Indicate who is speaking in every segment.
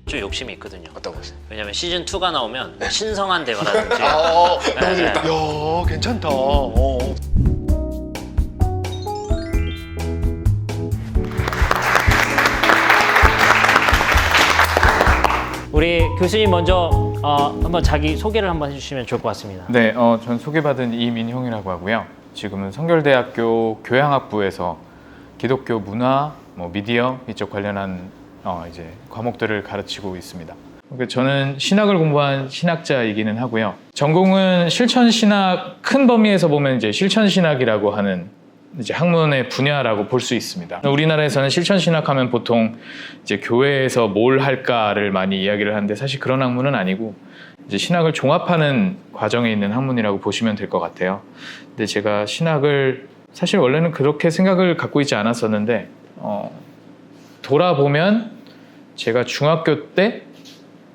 Speaker 1: 좀 욕심이 있거든요.
Speaker 2: 어떤 거지?
Speaker 1: 왜냐면 시즌 2가 나오면 신성한 대화라든지
Speaker 2: 너무
Speaker 1: 네,
Speaker 2: 재밌다.
Speaker 1: 네.
Speaker 2: 야, 괜찮다.
Speaker 1: 우리 교수님 먼저 한번 자기 소개를 한번 해주시면 좋을 것 같습니다.
Speaker 3: 네, 전 소개받은 이민형이라고 하고요. 지금은 성결대학교 교양학부에서 기독교 문화, 미디어 이쪽 관련한 이제 과목들을 가르치고 있습니다. 저는 신학을 공부한 신학자이기는 하고요. 전공은 실천신학, 큰 범위에서 보면 이제 실천신학이라고 하는 이제 학문의 분야라고 볼 수 있습니다. 우리나라에서는 실천신학하면 보통 이제 교회에서 뭘 할까를 많이 이야기를 하는데 사실 그런 학문은 아니고 이제 신학을 종합하는 과정에 있는 학문이라고 보시면 될 것 같아요. 근데 제가 신학을 사실 원래는 그렇게 생각을 갖고 있지 않았었는데 돌아보면 제가 중학교 때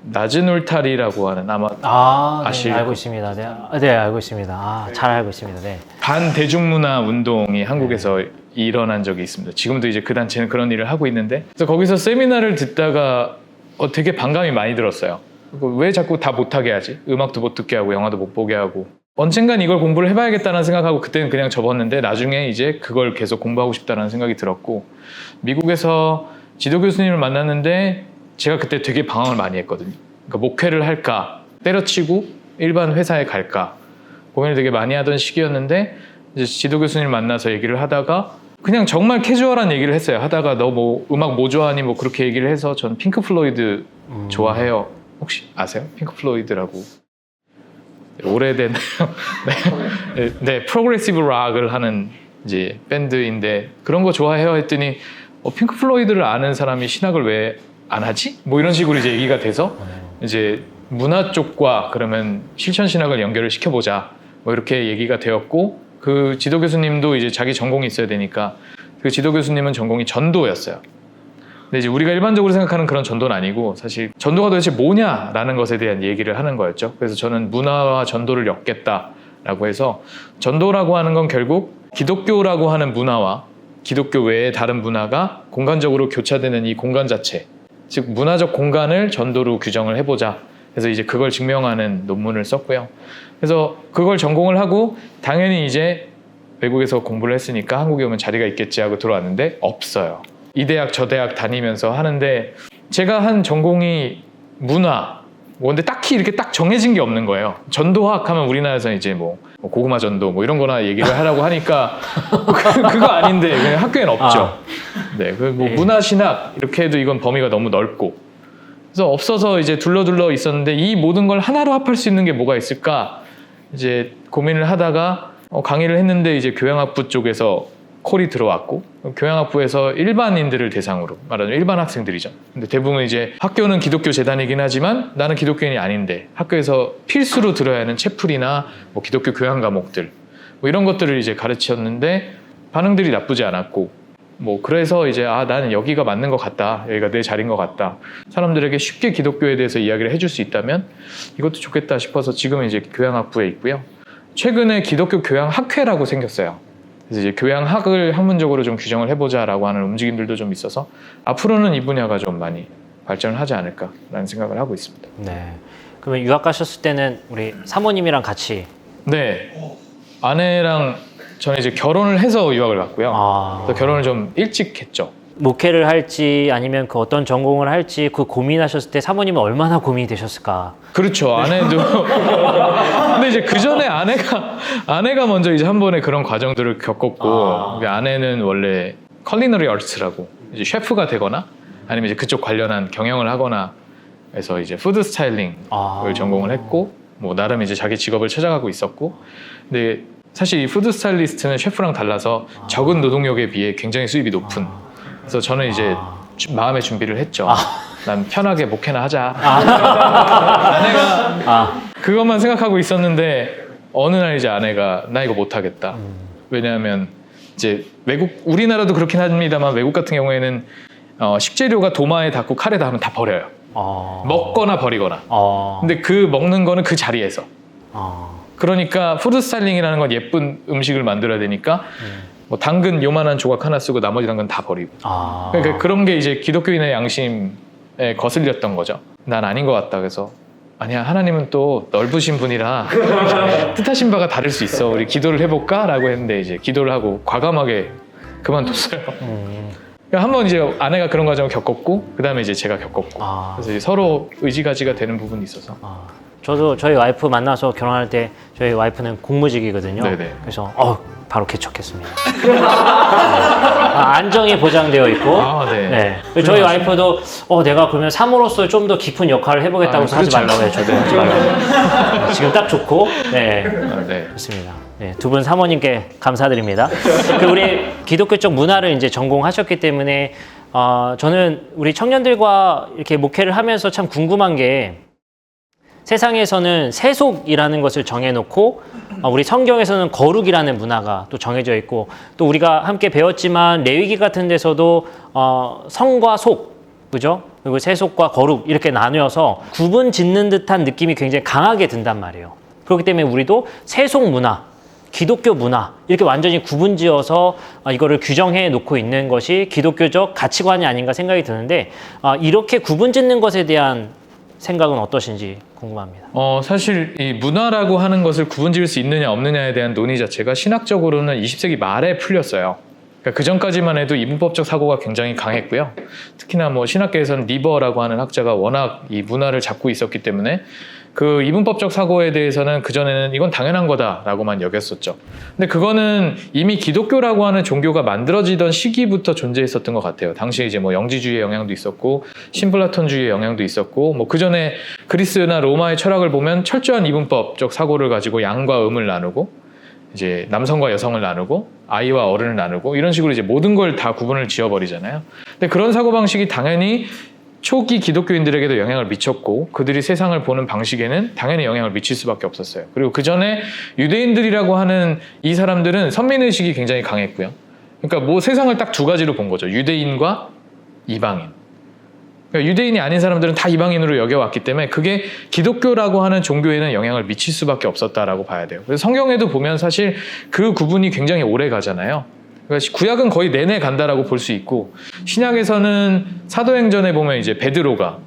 Speaker 3: 낮은 울타리라고 하는 아마
Speaker 1: 네,
Speaker 3: 아실
Speaker 1: 알고 있습니다. 네, 알고 있습니다. 잘 알고 있습니다. 네.
Speaker 3: 반대중문화 운동이 한국에서 일어난 적이 있습니다. 지금도 이제 그 단체는 그런 일을 하고 있는데 그래서 거기서 세미나를 듣다가 되게 반감이 많이 들었어요. 왜 자꾸 다 못하게 하지? 음악도 못 듣게 하고 영화도 못 보게 하고 언젠간 이걸 공부를 해봐야겠다는 생각하고 그때는 그냥 접었는데 나중에 이제 그걸 계속 공부하고 싶다는 생각이 들었고 미국에서 지도 교수님을 만났는데 제가 그때 되게 방황을 많이 했거든요. 그러니까 목회를 할까, 때려치고 일반 회사에 갈까 고민을 되게 많이 하던 시기였는데 이제 지도 교수님을 만나서 얘기를 하다가 그냥 정말 캐주얼한 얘기를 했어요. 하다가 너 뭐 음악 뭐 좋아하니 뭐 그렇게 얘기를 해서 전 핑크 플로이드 좋아해요. 혹시 아세요? 핑크 플로이드라고 오래된 네, 프로그레시브 락을 하는 이제 밴드인데 그런 거 좋아해요 했더니 핑크 플로이드를 아는 사람이 신학을 왜 안 하지? 뭐 이런 식으로 이제 얘기가 돼서 이제 문화 쪽과 그러면 실천 신학을 연결을 시켜보자 뭐 이렇게 얘기가 되었고 그 지도 교수님도 이제 자기 전공이 있어야 되니까 그 지도 교수님은 전공이 전도였어요. 근데 이제 우리가 일반적으로 생각하는 그런 전도는 아니고 사실 전도가 도대체 뭐냐라는 것에 대한 얘기를 하는 거였죠. 그래서 저는 문화와 전도를 엮겠다라고 해서 전도라고 하는 건 결국 기독교라고 하는 문화와 기독교 외의 다른 문화가 공간적으로 교차되는 이 공간 자체 즉 문화적 공간을 전도로 규정을 해보자. 그래서 이제 그걸 증명하는 논문을 썼고요. 그래서 그걸 전공을 하고 당연히 이제 외국에서 공부를 했으니까 한국에 오면 자리가 있겠지 하고 들어왔는데 없어요. 이 대학 저 대학 다니면서 하는데 제가 한 전공이 문화 근데 딱히 이렇게 딱 정해진 게 없는 거예요. 전도학 하면 우리나라에서 이제 뭐 고구마 전도 뭐 이런 거나 얘기를 하라고 하니까 그거 아닌데 그냥 학교에는 없죠. 네, 뭐 문화신학 이렇게 해도 이건 범위가 너무 넓고 그래서 없어서 이제 둘러 있었는데 이 모든 걸 하나로 합할 수 있는 게 뭐가 있을까 이제 고민을 하다가 강의를 했는데 이제 교양학부 쪽에서 콜이 들어왔고 교양학부에서 일반인들을 대상으로 말하자면 일반 학생들이죠. 근데 대부분 이제 학교는 기독교 재단이긴 하지만 나는 기독교인이 아닌데 학교에서 필수로 들어야 하는 채플이나 뭐 기독교 교양 과목들 뭐 이런 것들을 이제 가르쳤는데 반응들이 나쁘지 않았고 뭐 그래서 이제 나는 여기가 맞는 것 같다. 여기가 내 자리인 것 같다. 사람들에게 쉽게 기독교에 대해서 이야기를 해줄 수 있다면 이것도 좋겠다 싶어서 지금은 이제 교양학부에 있고요. 최근에 기독교 교양학회라고 생겼어요. 그래서 이제 교양학을 학문적으로 좀 규정을 해보자라고 하는 움직임들도 좀 있어서 앞으로는 이 분야가 좀 많이 발전을 하지 않을까라는 생각을 하고 있습니다.
Speaker 1: 네. 그러면 유학 가셨을 때는 우리 사모님이랑 같이
Speaker 3: 네. 아내랑 저는 이제 결혼을 해서 유학을 갔고요. 그래서 결혼을 좀 일찍 했죠.
Speaker 1: 목회를 할지 아니면 그 어떤 전공을 할지 그 고민하셨을 때 사모님은 얼마나 고민이 되셨을까?
Speaker 3: 그렇죠. 아내도. 근데 이제 그 전에 아내가 먼저 이제 한 번에 그런 과정들을 겪었고, 아내는 원래 컬리너리 아트라고 이제 셰프가 되거나 아니면 이제 그쪽 관련한 경영을 하거나 해서 이제 푸드 스타일링을 전공을 했고, 뭐 나름 이제 자기 직업을 찾아가고 있었고, 근데 사실 이 푸드 스타일리스트는 셰프랑 달라서 적은 노동력에 비해 굉장히 수입이 높은. 그래서 저는 이제 마음의 준비를 했죠. 난 편하게 목회나 하자. 아내가 그것만 생각하고 있었는데 어느 날 이제 아내가 나 이거 못하겠다. 왜냐하면 이제 우리나라도 그렇긴 합니다만 외국 같은 경우에는 식재료가 도마에 닿고 칼에 닿으면 다 버려요. 먹거나 버리거나. 근데 그 먹는 거는 그 자리에서. 그러니까 푸드 스타일링이라는 건 예쁜 음식을 만들어야 되니까 뭐 당근 요만한 조각 하나 쓰고 나머지 당근 다 버리고. 그러니까 그런 게 이제 기독교인의 양심이 거슬렸던 거죠. 난 아닌 것 같다. 그래서 아니야, 하나님은 또 넓으신 분이라 뜻하신 바가 다를 수 있어. 우리 기도를 해볼까? 라고 했는데 이제 기도를 하고 과감하게 그만뒀어요. 한번 이제 아내가 그런 과정을 겪었고 그 다음에 이제 제가 겪었고 그래서 이제 서로 의지가지가 되는 부분이 있어서
Speaker 1: 저도 저희 와이프 만나서 결혼할 때 저희 와이프는 공무직이거든요.
Speaker 3: 네네.
Speaker 1: 그래서 바로 개척했습니다. 안정이 보장되어 있고
Speaker 3: 네.
Speaker 1: 저희 와이프도 내가 그러면 사모로서 좀 더 깊은 역할을 해보겠다고 해서 하지 말라고 해요. 저도 하지 말라고. 지금 딱 좋고 네. 좋습니다. 네, 두 분 사모님께 감사드립니다. 우리 기독교적 문화를 이제 전공하셨기 때문에 저는 우리 청년들과 이렇게 목회를 하면서 참 궁금한 게 세상에서는 세속이라는 것을 정해놓고 우리 성경에서는 거룩이라는 문화가 또 정해져 있고 또 우리가 함께 배웠지만 레위기 같은 데서도 성과 속, 그죠? 그리고 세속과 거룩 이렇게 나누어서 구분 짓는 듯한 느낌이 굉장히 강하게 든단 말이에요. 그렇기 때문에 우리도 세속 문화, 기독교 문화 이렇게 완전히 구분지어서 이거를 규정해 놓고 있는 것이 기독교적 가치관이 아닌가 생각이 드는데 이렇게 구분짓는 것에 대한 생각은 어떠신지 궁금합니다.
Speaker 3: 사실 이 문화라고 하는 것을 구분지을 수 있느냐 없느냐에 대한 논의 자체가 신학적으로는 20세기 말에 풀렸어요. 그러니까 그 전까지만 해도 이분법적 사고가 굉장히 강했고요. 특히나 뭐 신학계에서는 리버라고 하는 학자가 워낙 이 문화를 잡고 있었기 때문에 그 이분법적 사고에 대해서는 그전에는 이건 당연한 거다라고만 여겼었죠. 근데 그거는 이미 기독교라고 하는 종교가 만들어지던 시기부터 존재했었던 것 같아요. 당시에 이제 뭐 영지주의의 영향도 있었고 신플라톤주의의 영향도 있었고 뭐 그전에 그리스나 로마의 철학을 보면 철저한 이분법적 사고를 가지고 양과 음을 나누고 이제 남성과 여성을 나누고 아이와 어른을 나누고 이런 식으로 이제 모든 걸 다 구분을 지어버리잖아요. 근데 그런 사고방식이 당연히 초기 기독교인들에게도 영향을 미쳤고 그들이 세상을 보는 방식에는 당연히 영향을 미칠 수밖에 없었어요. 그리고 그 전에 유대인들이라고 하는 이 사람들은 선민의식이 굉장히 강했고요. 그러니까 뭐 세상을 딱 두 가지로 본 거죠. 유대인과 이방인. 그러니까 유대인이 아닌 사람들은 다 이방인으로 여겨왔기 때문에 그게 기독교라고 하는 종교에는 영향을 미칠 수밖에 없었다라고 봐야 돼요. 그래서 성경에도 보면 사실 그 구분이 굉장히 오래 가잖아요. 그러니까 구약은 거의 내내 간다라고 볼 수 있고 신약에서는 사도행전에 보면 이제 베드로가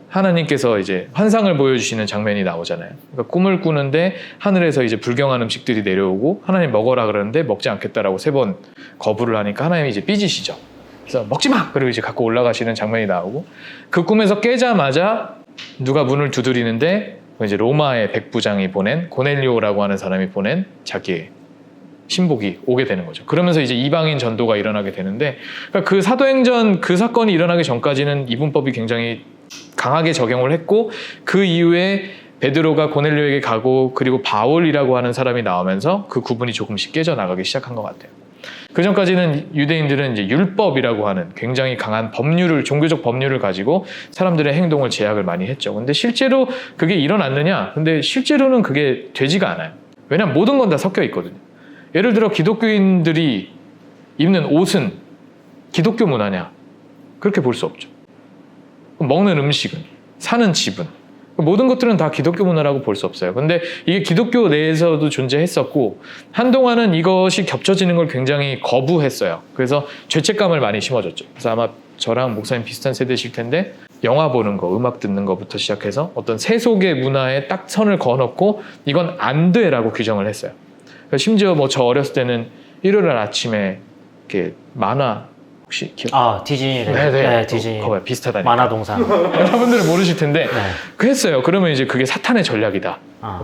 Speaker 3: 하나님께서 이제 환상을 보여주시는 장면이 나오잖아요. 그러니까 꿈을 꾸는데 하늘에서 이제 불경한 음식들이 내려오고 하나님 먹어라 그러는데 먹지 않겠다라고 3번 거부를 하니까 하나님이 이제 삐지시죠. 그래서 먹지 마! 그리고 이제 갖고 올라가시는 장면이 나오고 그 꿈에서 깨자마자 누가 문을 두드리는데 이제 로마의 백부장이 보낸 고넬료라고 하는 사람이 보낸 자기의 신복이 오게 되는 거죠. 그러면서 이제 이방인 전도가 일어나게 되는데 그러니까 그 사도행전 그 사건이 일어나기 전까지는 이분법이 굉장히 강하게 적용을 했고 그 이후에 베드로가 고넬료에게 가고 그리고 바울이라고 하는 사람이 나오면서 그 구분이 조금씩 깨져나가기 시작한 것 같아요. 그 전까지는 유대인들은 이제 율법이라고 하는 굉장히 강한 법률을 종교적 법률을 가지고 사람들의 행동을 제약을 많이 했죠. 근데 실제로 그게 일어났느냐? 근데 실제로는 그게 되지가 않아요. 왜냐하면 모든 건 다 섞여 있거든요. 예를 들어 기독교인들이 입는 옷은 기독교 문화냐? 그렇게 볼 수 없죠. 먹는 음식은, 사는 집은 모든 것들은 다 기독교 문화라고 볼 수 없어요. 근데 이게 기독교 내에서도 존재했었고 한동안은 이것이 겹쳐지는 걸 굉장히 거부했어요. 그래서 죄책감을 많이 심어줬죠. 그래서 아마 저랑 목사님 비슷한 세대실 텐데 영화 보는 거, 음악 듣는 거부터 시작해서 어떤 세속의 문화에 딱 선을 그어놓고 이건 안 돼라고 규정을 했어요. 심지어 뭐 저 어렸을 때는 일요일 아침에 이렇게 만화 혹시 기억?
Speaker 1: 디즈니.
Speaker 3: 네,
Speaker 1: 디즈니.
Speaker 3: 거봐요, 비슷하다니까.
Speaker 1: 만화동산.
Speaker 3: 여러분들은 모르실 텐데 그 했어요. 그러면 이제 그게 사탄의 전략이다.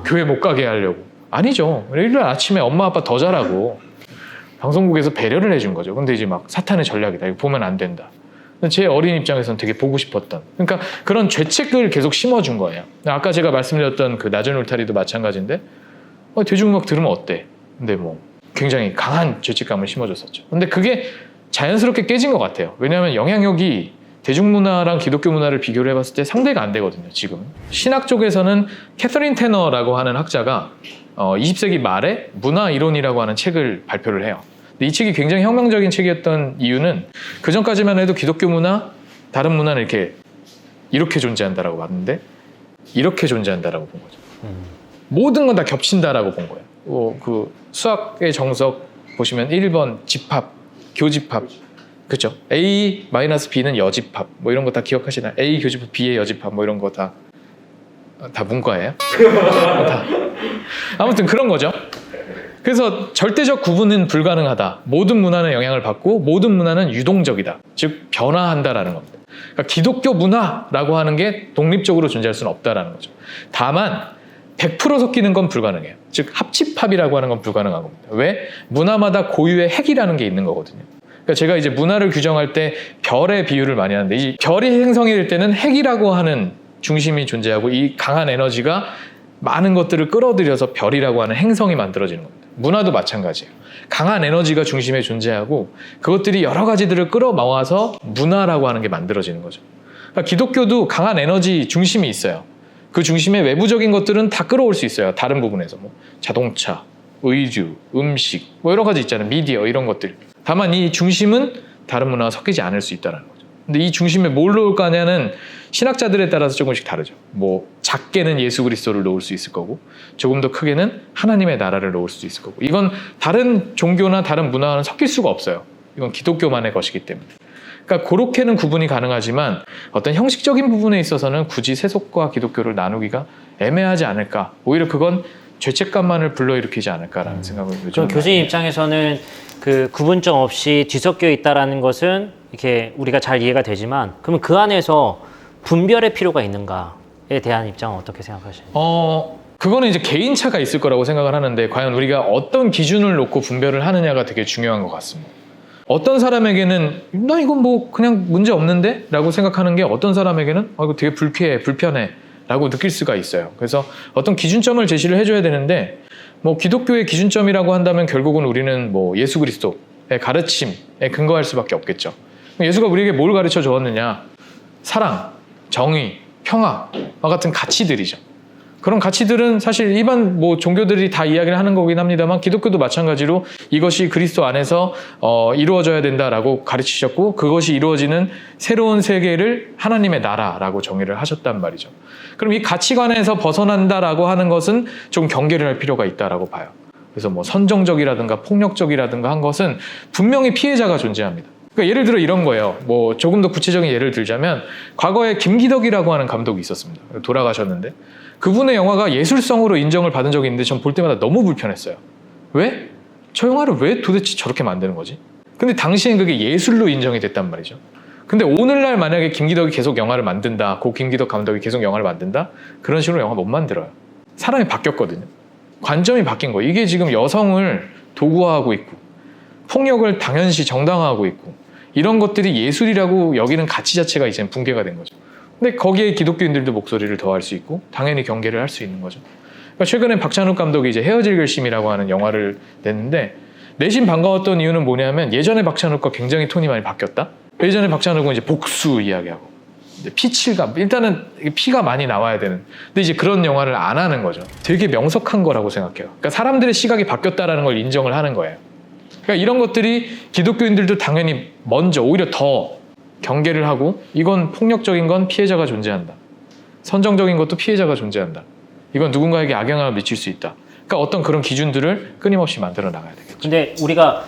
Speaker 3: 교회 못 가게 하려고. 아니죠. 일요일 아침에 엄마 아빠 더 자라고 방송국에서 배려를 해준 거죠. 근데 이제 막 사탄의 전략이다. 이거 보면 안 된다. 제 어린 입장에서는 되게 보고 싶었던. 그러니까 그런 죄책을 계속 심어준 거예요. 아까 제가 말씀드렸던 그 낮은 울타리도 마찬가지인데 대중음악 들으면 어때? 근데 뭐 굉장히 강한 죄책감을 심어줬었죠. 근데 그게 자연스럽게 깨진 것 같아요. 왜냐하면 영향력이 대중문화랑 기독교 문화를 비교를 해봤을 때 상대가 안 되거든요. 지금 신학 쪽에서는 캐서린 테너라고 하는 학자가 20세기 말에 문화이론이라고 하는 책을 발표를 해요. 근데 이 책이 굉장히 혁명적인 책이었던 이유는 그 전까지만 해도 기독교 문화, 다른 문화는 이렇게 존재한다라고 봤는데 이렇게 존재한다라고 본 거죠. 모든 건 다 겹친다라고 본 거예요. 그 수학의 정석 보시면 1번 집합, 교집합, 그렇죠. A-B는 여집합 뭐 이런 거 다 기억하시나요? A 교집합 B의 여집합 뭐 이런 거 다 문과예요? 다. 아무튼 그런 거죠. 그래서 절대적 구분은 불가능하다. 모든 문화는 영향을 받고 모든 문화는 유동적이다. 즉 변화한다라는 겁니다. 그러니까 기독교 문화라고 하는 게 독립적으로 존재할 수는 없다라는 거죠. 다만 100% 섞이는 건 불가능해요. 즉 합집합이라고 하는 건 불가능한 겁니다. 왜? 문화마다 고유의 핵이라는 게 있는 거거든요. 그러니까 제가 이제 문화를 규정할 때 별의 비유를 많이 하는데 이 별이 생성이 될 때는 핵이라고 하는 중심이 존재하고 이 강한 에너지가 많은 것들을 끌어들여서 별이라고 하는 행성이 만들어지는 겁니다. 문화도 마찬가지예요. 강한 에너지가 중심에 존재하고 그것들이 여러 가지들을 끌어모아서 문화라고 하는 게 만들어지는 거죠. 그러니까 기독교도 강한 에너지 중심이 있어요. 그 중심에 외부적인 것들은 다 끌어올 수 있어요. 다른 부분에서 뭐 자동차, 의류, 음식 뭐 여러 가지 있잖아요. 미디어 이런 것들. 다만 이 중심은 다른 문화와 섞이지 않을 수 있다는 거죠. 근데 이 중심에 뭘 넣을 거냐는 신학자들에 따라서 조금씩 다르죠. 뭐 작게는 예수 그리스도를 넣을 수 있을 거고 조금 더 크게는 하나님의 나라를 넣을 수도 있을 거고 이건 다른 종교나 다른 문화와는 섞일 수가 없어요. 이건 기독교만의 것이기 때문에. 그러니까 그렇게는 구분이 가능하지만 어떤 형식적인 부분에 있어서는 굳이 세속과 기독교를 나누기가 애매하지 않을까. 오히려 그건 죄책감만을 불러일으키지 않을까라는 생각을 요즘
Speaker 1: 그럼 교수님 입장에서는 그 구분점 없이 뒤섞여 있다라는 것은 이렇게 우리가 잘 이해가 되지만 그러면 그 안에서 분별의 필요가 있는가에 대한 입장은 어떻게 생각하시나요?
Speaker 3: 그거는 이제 개인차가 있을 거라고 생각을 하는데 과연 우리가 어떤 기준을 놓고 분별을 하느냐가 되게 중요한 것 같습니다. 어떤 사람에게는 나 이건 뭐 그냥 문제 없는데? 라고 생각하는 게 어떤 사람에게는 이거 되게 불편해 라고 느낄 수가 있어요. 그래서 어떤 기준점을 제시를 해줘야 되는데 뭐 기독교의 기준점이라고 한다면 결국은 우리는 뭐 예수 그리스도의 가르침에 근거할 수밖에 없겠죠. 예수가 우리에게 뭘 가르쳐 주었느냐? 사랑, 정의, 평화와 같은 가치들이죠. 그런 가치들은 사실 일반 뭐 종교들이 다 이야기를 하는 거긴 합니다만 기독교도 마찬가지로 이것이 그리스도 안에서 이루어져야 된다라고 가르치셨고 그것이 이루어지는 새로운 세계를 하나님의 나라라고 정의를 하셨단 말이죠. 그럼 이 가치관에서 벗어난다라고 하는 것은 좀 경계를 할 필요가 있다라고 봐요. 그래서 뭐 선정적이라든가 폭력적이라든가 한 것은 분명히 피해자가 존재합니다. 그러니까 예를 들어 이런 거예요. 뭐 조금 더 구체적인 예를 들자면 과거에 김기덕이라고 하는 감독이 있었습니다. 돌아가셨는데 그분의 영화가 예술성으로 인정을 받은 적이 있는데 전 볼 때마다 너무 불편했어요. 왜? 저 영화를 왜 도대체 저렇게 만드는 거지? 근데 당시엔 그게 예술로 인정이 됐단 말이죠. 근데 오늘날 만약에 김기덕이 계속 영화를 만든다, 고 김기덕 감독이 계속 영화를 만든다, 그런 식으로 영화 못 만들어요. 사람이 바뀌었거든요. 관점이 바뀐 거예요. 이게 지금 여성을 도구화하고 있고 폭력을 당연시 정당화하고 있고 이런 것들이 예술이라고 여기는 가치 자체가 이제 붕괴가 된 거죠. 근데 거기에 기독교인들도 목소리를 더할 수 있고 당연히 경계를 할 수 있는 거죠. 그러니까 최근에 박찬욱 감독이 이제 헤어질 결심이라고 하는 영화를 냈는데 내심 반가웠던 이유는 뭐냐면 예전에 박찬욱과 굉장히 톤이 많이 바뀌었다. 예전에 박찬욱은 이제 복수 이야기하고 이제 피칠감 일단은 피가 많이 나와야 되는. 근데 이제 그런 영화를 안 하는 거죠. 되게 명석한 거라고 생각해요. 그러니까 사람들의 시각이 바뀌었다라는 걸 인정을 하는 거예요. 그러니까 이런 것들이 기독교인들도 당연히 먼저 오히려 더 경계를 하고 이건 폭력적인 건 피해자가 존재한다. 선정적인 것도 피해자가 존재한다. 이건 누군가에게 악영향을 미칠 수 있다. 그러니까 어떤 그런 기준들을 끊임없이 만들어 나가야 되겠죠.
Speaker 1: 근데 우리가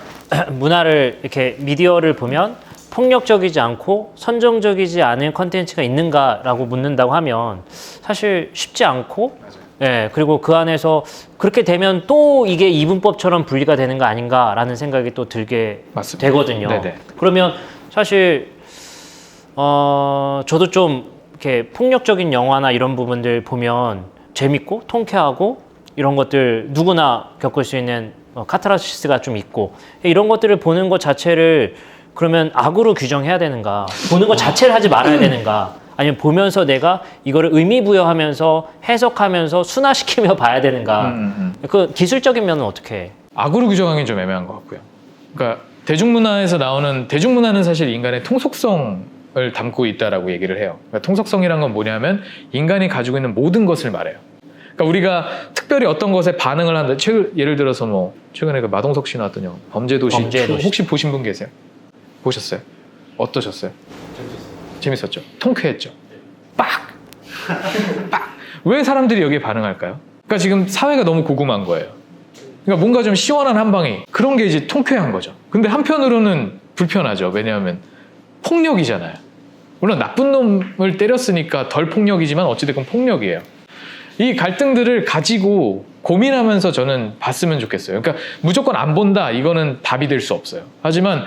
Speaker 1: 문화를 이렇게 미디어를 보면 폭력적이지 않고 선정적이지 않은 컨텐츠가 있는가라고 묻는다고 하면 사실 쉽지 않고 예, 그리고 그 안에서 그렇게 되면 또 이게 이분법처럼 분리가 되는 거 아닌가라는 생각이 또 들게
Speaker 3: 맞습니다.
Speaker 1: 되거든요.
Speaker 3: 네네.
Speaker 1: 그러면 사실 저도 좀 이렇게 폭력적인 영화나 이런 부분들 보면 재밌고 통쾌하고 이런 것들 누구나 겪을 수 있는 카타르시스가 좀 있고 이런 것들을 보는 것 자체를 그러면 악으로 규정해야 되는가? 보는 것 자체를 하지 말아야 되는가? 아니면 보면서 내가 이거를 의미 부여하면서 해석하면서 순화시키며 봐야 되는가? 그 기술적인 면은 어떻게 해?
Speaker 3: 악으로 규정하기는 좀 애매한 것 같고요. 그러니까 대중문화에서 나오는 대중문화는 사실 인간의 통속성을 담고 있다라고 얘기를 해요. 그러니까 통속성이란 건 뭐냐면 인간이 가지고 있는 모든 것을 말해요. 그러니까 우리가 특별히 어떤 것에 반응을 한다. 예를 들어서 뭐 최근에 그 마동석 씨 나왔던 영화 범죄도시. 혹시 보신 분 계세요? 보셨어요? 어떠셨어요? 재밌었죠? 통쾌했죠? 빡! 왜 사람들이 여기에 반응할까요? 그러니까 지금 사회가 너무 고구마인 거예요. 그러니까 뭔가 좀 시원한 한방이 그런 게 이제 통쾌한 거죠. 근데 한편으로는 불편하죠. 왜냐하면 폭력이잖아요. 물론 나쁜 놈을 때렸으니까 덜 폭력이지만 어찌됐건 폭력이에요. 이 갈등들을 가지고 고민하면서 저는 봤으면 좋겠어요. 그러니까 무조건 안 본다, 이거는 답이 될 수 없어요. 하지만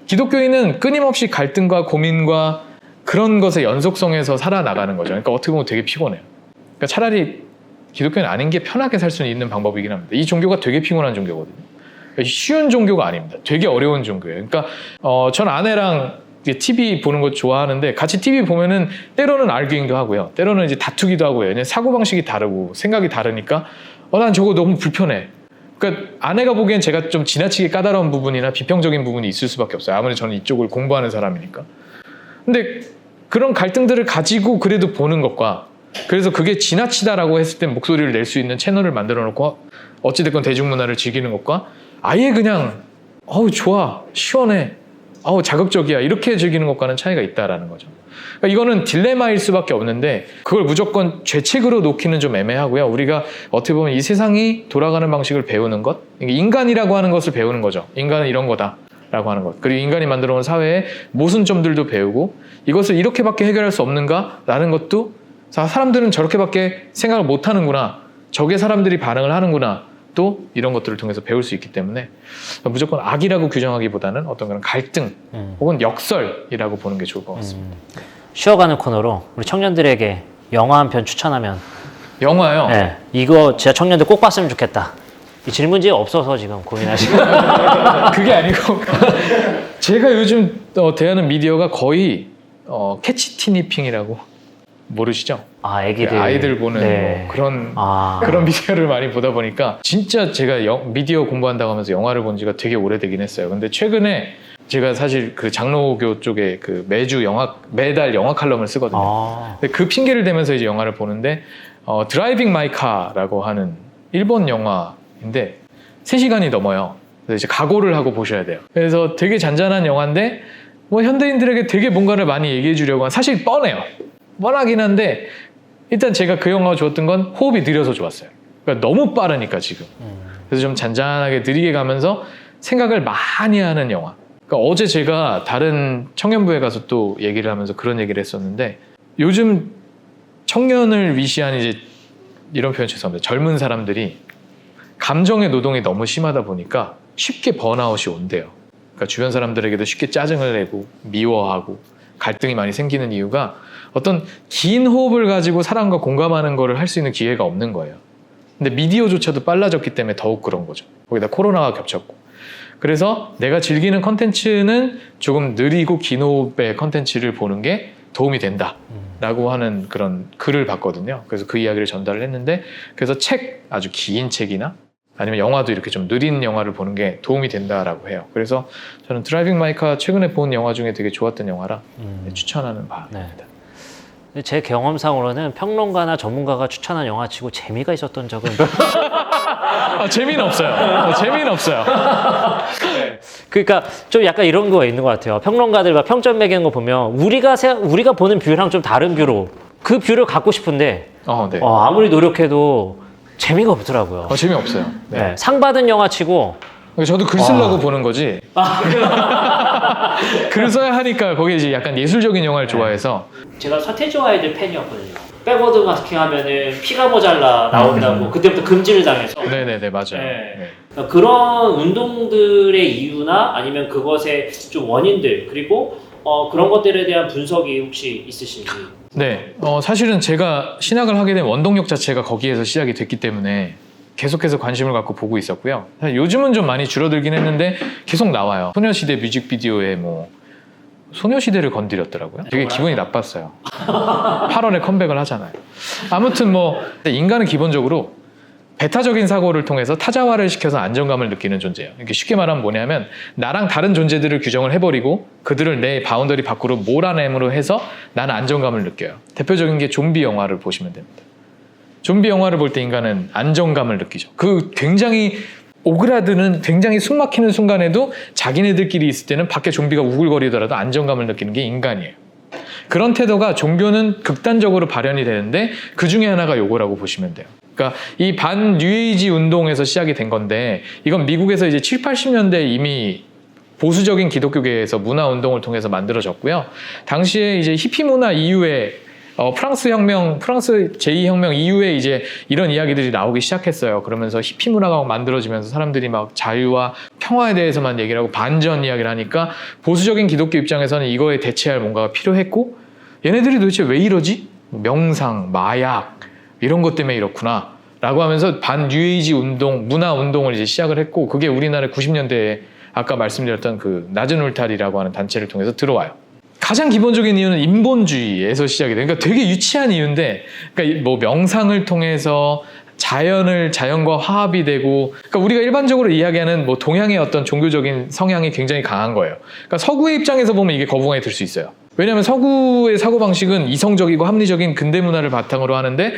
Speaker 3: 기독교인은 끊임없이 갈등과 고민과 그런 것의 연속성에서 살아나가는 거죠. 그러니까 어떻게 보면 되게 피곤해요. 그러니까 차라리 기독교인 아닌 게 편하게 살 수 있는 방법이긴 합니다. 이 종교가 되게 피곤한 종교거든요. 그러니까 쉬운 종교가 아닙니다. 되게 어려운 종교예요. 그러니까 전 아내랑 TV 보는 거 좋아하는데 같이 TV 보면은 때로는 알기잉도 하고요. 때로는 이제 다투기도 하고요. 왜냐면 사고방식이 다르고 생각이 다르니까 난 저거 너무 불편해. 그러니까 아내가 보기엔 제가 좀 지나치게 까다로운 부분이나 비평적인 부분이 있을 수밖에 없어요. 아무래도 저는 이쪽을 공부하는 사람이니까. 근데 그런 갈등들을 가지고 그래도 보는 것과, 그래서 그게 지나치다라고 했을 때 목소리를 낼 수 있는 채널을 만들어 놓고 어찌됐건 대중문화를 즐기는 것과 아예 그냥 좋아, 시원해, 자극적이야, 이렇게 즐기는 것과는 차이가 있다라는 거죠. 그러니까 이거는 딜레마일 수밖에 없는데 그걸 무조건 죄책으로 놓기는 좀 애매하고요. 우리가 어떻게 보면 이 세상이 돌아가는 방식을 배우는 것, 인간이라고 하는 것을 배우는 거죠. 인간은 이런 거다라고 하는 것. 그리고 인간이 만들어 온 사회의 모순점들도 배우고 이것을 이렇게밖에 해결할 수 없는가라는 것도, 사람들은 저렇게밖에 생각을 못 하는구나, 저게 사람들이 반응을 하는구나, 또 이런 것들을 통해서 배울 수 있기 때문에 무조건 악이라고 규정하기보다는 어떤 그런 갈등 혹은 역설이라고 보는 게 좋을 것 같습니다.
Speaker 1: 쉬어가는 코너로 우리 청년들에게 영화 한 편 추천하면.
Speaker 3: 영화요?
Speaker 1: 네, 이거 진짜 청년들 꼭 봤으면 좋겠다. 이 질문지가 없어서 지금 고민하시고.
Speaker 3: 그게 아니고 제가 요즘 대하는 미디어가 거의 캐치 티니핑이라고, 모르시죠?
Speaker 1: 애기들.
Speaker 3: 아이들 보는
Speaker 1: 네.
Speaker 3: 그런 미디어를 많이 보다 보니까 진짜 제가 미디어 공부한다고 하면서 영화를 본 지가 되게 오래되긴 했어요. 근데 최근에 제가 사실 그 장로교 쪽에 그 매달 영화 칼럼을 쓰거든요. 근데 그 핑계를 대면서 이제 영화를 보는데 드라이빙 마이 카라고 하는 일본 영화인데 3시간이 넘어요. 그래서 이제 각오를 하고 보셔야 돼요. 그래서 되게 잔잔한 영화인데 현대인들에게 되게 뭔가를 많이 얘기해 주려고 사실 뻔하긴 한데, 일단 제가 그 영화가 좋았던 건 호흡이 느려서 좋았어요. 그러니까 너무 빠르니까 지금. 그래서 좀 잔잔하게 느리게 가면서 생각을 많이 하는 영화. 그러니까 어제 제가 다른 청년부에 가서 또 얘기를 하면서 그런 얘기를 했었는데, 요즘 청년을 위시한 이제 이런 표현 죄송합니다. 젊은 사람들이 감정의 노동이 너무 심하다 보니까 쉽게 번아웃이 온대요. 그러니까 주변 사람들에게도 쉽게 짜증을 내고 미워하고 갈등이 많이 생기는 이유가 어떤 긴 호흡을 가지고 사람과 공감하는 거를 할 수 있는 기회가 없는 거예요. 근데 미디어조차도 빨라졌기 때문에 더욱 그런 거죠. 거기다 코로나가 겹쳤고. 그래서 내가 즐기는 컨텐츠는 조금 느리고 긴 호흡의 컨텐츠를 보는 게 도움이 된다라고 하는 그런 글을 봤거든요. 그래서 그 이야기를 전달을 했는데, 그래서 아주 긴 책이나 아니면 영화도 이렇게 좀 느린 영화를 보는 게 도움이 된다라고 해요. 그래서 저는 드라이빙 마이 카 최근에 본 영화 중에 되게 좋았던 영화라 추천하는 바입니다.
Speaker 1: 네. 제 경험상으로는 평론가나 전문가가 추천한 영화치고 재미가 있었던 적은
Speaker 3: 재미는 없어요. 재미는 없어요.
Speaker 1: 그러니까 좀 약간 이런 거 있는 것 같아요. 평론가들 막 평점 매기는 거 보면 우리가 보는 뷰랑 좀 다른 뷰로 그 뷰를 갖고 싶은데
Speaker 3: 네.
Speaker 1: 아무리 노력해도 재미가 없더라고요.
Speaker 3: 재미없어요.
Speaker 1: 네. 상 받은 영화치고
Speaker 3: 저도 글 쓰려고 보는 거지. 글 써야 하니까 거기에 이제 약간 예술적인 영화를 좋아해서.
Speaker 1: 제가 서태지와 아이들 팬이었거든요. 백워드 마스킹 하면은 피가 모자라 나온다고 그때부터 금지를 당해서.
Speaker 3: 네네네, 맞아요.
Speaker 1: 네. 그러니까 그런 운동들의 이유나 아니면 그것의 좀 원인들, 그리고 그런 것들에 대한 분석이 혹시 있으신지.
Speaker 3: 네, 사실은 제가 신학을 하게 된 원동력 자체가 거기에서 시작이 됐기 때문에 계속해서 관심을 갖고 보고 있었고요. 요즘은 좀 많이 줄어들긴 했는데 계속 나와요. 소녀시대 뮤직비디오에 소녀시대를 건드렸더라고요. 되게 기분이 나빴어요. 8월에 컴백을 하잖아요. 아무튼 인간은 기본적으로 배타적인 사고를 통해서 타자화를 시켜서 안정감을 느끼는 존재예요. 이렇게 쉽게 말하면 뭐냐면 나랑 다른 존재들을 규정을 해버리고 그들을 내 바운더리 밖으로 몰아내므로 해서 나는 안정감을 느껴요. 대표적인 게 좀비 영화를 보시면 됩니다. 좀비 영화를 볼 때 인간은 안정감을 느끼죠. 그 굉장히 오그라드는, 굉장히 숨막히는 순간에도 자기네들끼리 있을 때는 밖에 좀비가 우글거리더라도 안정감을 느끼는 게 인간이에요. 그런 태도가 종교는 극단적으로 발현이 되는데 그 중에 하나가 요거라고 보시면 돼요. 그러니까 이 반 뉴에이지 운동에서 시작이 된 건데, 이건 미국에서 이제 7, 80년대에 이미 보수적인 기독교계에서 문화 운동을 통해서 만들어졌고요. 당시에 이제 히피 문화 이후에 프랑스 제2혁명 이후에 이제 이런 이야기들이 나오기 시작했어요. 그러면서 히피 문화가 만들어지면서 사람들이 막 자유와 평화에 대해서만 얘기를 하고 반전 이야기를 하니까 보수적인 기독교 입장에서는 이거에 대체할 뭔가가 필요했고, 얘네들이 도대체 왜 이러지? 명상, 마약 이런 것 때문에 이렇구나 라고 하면서 반뉴에이지 운동, 문화 운동을 이제 시작을 했고, 그게 우리나라 90년대에 아까 말씀드렸던 그 낮은 울타리라고 하는 단체를 통해서 들어와요. 가장 기본적인 이유는 인본주의에서 시작이 돼요. 그러니까 되게 유치한 이유인데, 그러니까 뭐 명상을 통해서 자연과 화합이 되고, 그러니까 우리가 일반적으로 이야기하는 뭐 동양의 어떤 종교적인 성향이 굉장히 강한 거예요. 그러니까 서구의 입장에서 보면 이게 거부감이 들 수 있어요. 왜냐하면 서구의 사고방식은 이성적이고 합리적인 근대 문화를 바탕으로 하는데,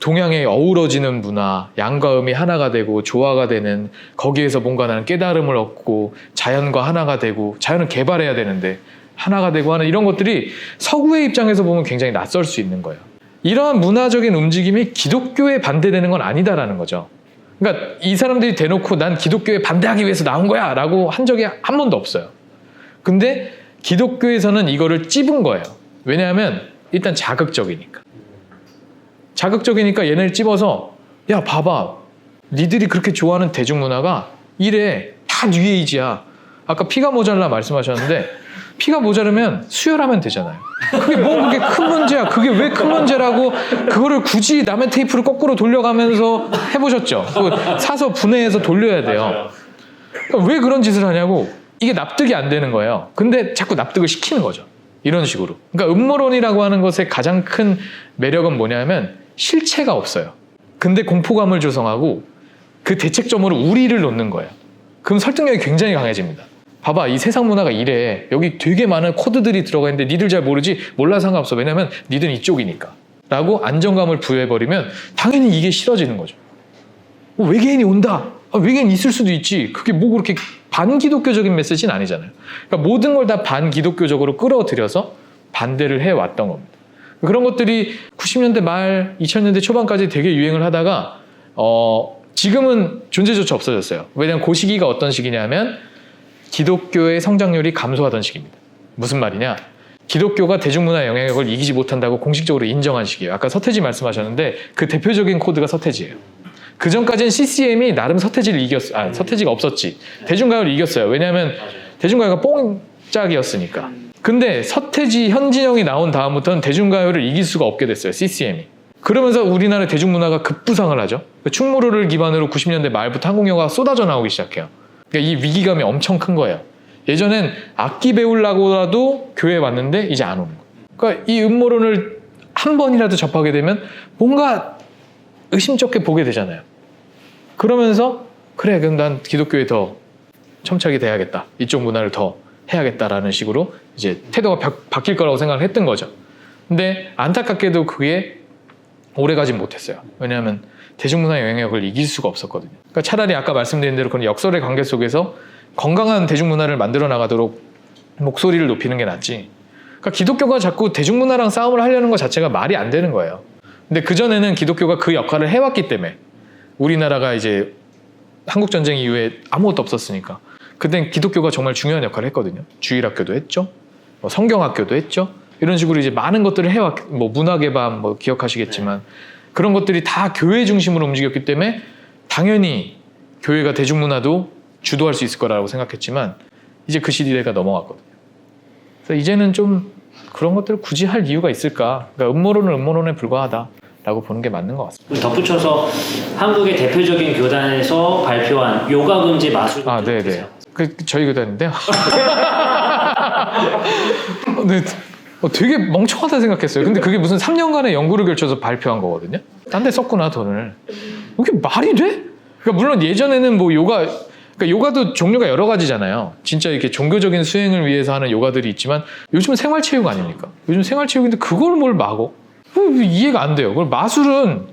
Speaker 3: 동양의 어우러지는 문화, 양과 음이 하나가 되고 조화가 되는, 거기에서 뭔가 나는 깨달음을 얻고 자연과 하나가 되고, 자연은 개발해야 되는데 하나가 되고 하는 이런 것들이 서구의 입장에서 보면 굉장히 낯설 수 있는 거예요. 이러한 문화적인 움직임이 기독교에 반대되는 건 아니다라는 거죠. 그러니까 이 사람들이 대놓고 난 기독교에 반대하기 위해서 나온 거야 라고 한 적이 한 번도 없어요. 근데 기독교에서는 이거를 찝은 거예요. 왜냐하면 일단 자극적이니까 얘네를 찝어서, 야 봐봐, 니들이 그렇게 좋아하는 대중문화가 이래, 다 뉴에이지야. 아까 피가 모자라 말씀하셨는데, 피가 모자르면 수혈하면 되잖아요. 그게 그게 큰 문제야. 그게 왜 큰 문제라고 그거를 굳이 남의 테이프를 거꾸로 돌려가면서 해보셨죠? 사서 분해해서 돌려야 돼요. 그러니까 왜 그런 짓을 하냐고. 이게 납득이 안 되는 거예요. 근데 자꾸 납득을 시키는 거죠. 이런 식으로. 그러니까 음모론이라고 하는 것의 가장 큰 매력은 뭐냐면 실체가 없어요. 근데 공포감을 조성하고 그 대책점으로 우리를 놓는 거예요. 그럼 설득력이 굉장히 강해집니다. 봐봐, 이 세상 문화가 이래. 여기 되게 많은 코드들이 들어가 있는데 니들 잘 모르지? 몰라, 상관없어. 왜냐면 니들은 이쪽이니까 라고 안정감을 부여해버리면 당연히 이게 싫어지는 거죠. 외계인이 온다. 외계인 있을 수도 있지. 그게 뭐 그렇게 반기독교적인 메시지는 아니잖아요. 그러니까 모든 걸 다 반기독교적으로 끌어들여서 반대를 해왔던 겁니다. 그런 것들이 90년대 말 2000년대 초반까지 되게 유행을 하다가 지금은 존재조차 없어졌어요. 왜냐하면 그 시기가 어떤 시기냐면 기독교의 성장률이 감소하던 시기입니다. 무슨 말이냐? 기독교가 대중문화 영향력을 이기지 못한다고 공식적으로 인정한 시기예요. 아까 서태지 말씀하셨는데 그 대표적인 코드가 서태지예요. 그 전까지는 CCM이 나름 서태지를 이겼어요. 서태지가 없었지. 대중가요를 이겼어요. 왜냐하면 대중가요가 뽕짝이었으니까. 근데 서태지, 현진영이 나온 다음부터는 대중가요를 이길 수가 없게 됐어요. CCM이. 그러면서 우리나라 대중문화가 급부상을 하죠. 충무로를 기반으로 90년대 말부터 한국 영화가 쏟아져 나오기 시작해요. 그러니까 이 위기감이 엄청 큰 거예요. 예전엔 악기 배우려고라도 교회에 왔는데 이제 안 오는 거예요. 그러니까 이 음모론을 한 번이라도 접하게 되면 뭔가 의심쩍게 보게 되잖아요. 그러면서 그래, 그럼 난 기독교에 더 첨착이 돼야겠다. 이쪽 문화를 더 해야겠다라는 식으로 이제 태도가 바뀔 거라고 생각을 했던 거죠. 근데 안타깝게도 그게 오래가진 못했어요. 왜냐하면 대중문화의 영향력을 이길 수가 없었거든요. 그러니까 차라리 아까 말씀드린 대로 그런 역설의 관계 속에서 건강한 대중문화를 만들어 나가도록 목소리를 높이는 게 낫지. 그러니까 기독교가 자꾸 대중문화랑 싸움을 하려는 것 자체가 말이 안 되는 거예요. 근데 그전에는 기독교가 그 역할을 해왔기 때문에, 우리나라가 이제 한국전쟁 이후에 아무것도 없었으니까 그땐 기독교가 정말 중요한 역할을 했거든요. 주일학교도 했죠. 성경학교도 했죠. 이런 식으로 이제 많은 것들을 해왔, 문학의 밤 기억하시겠지만 그런 것들이 다 교회 중심으로 움직였기 때문에 당연히 교회가 대중문화도 주도할 수 있을 거라고 생각했지만 이제 그 시대가 넘어갔거든요. 그래서 이제는 좀 그런 것들을 굳이 할 이유가 있을까? 그러니까 음모론은 음모론에 불과하다라고 보는 게 맞는 것 같습니다.
Speaker 1: 덧붙여서 한국의 대표적인 교단에서 발표한 요가 금지 마술.
Speaker 3: 네네. 저희 교단인데요. 네, 되게 멍청하다 생각했어요. 근데 그게 무슨 3년간의 연구를 걸쳐서 발표한 거거든요. 딴 데 썼구나, 돈을. 이게 말이 돼? 그러니까 물론 예전에는 그러니까 요가도 종류가 여러 가지잖아요. 진짜 이렇게 종교적인 수행을 위해서 하는 요가들이 있지만 요즘은 생활체육 아닙니까? 요즘 생활체육인데 그걸 뭘 막어? 이해가 안 돼요. 그걸 마술은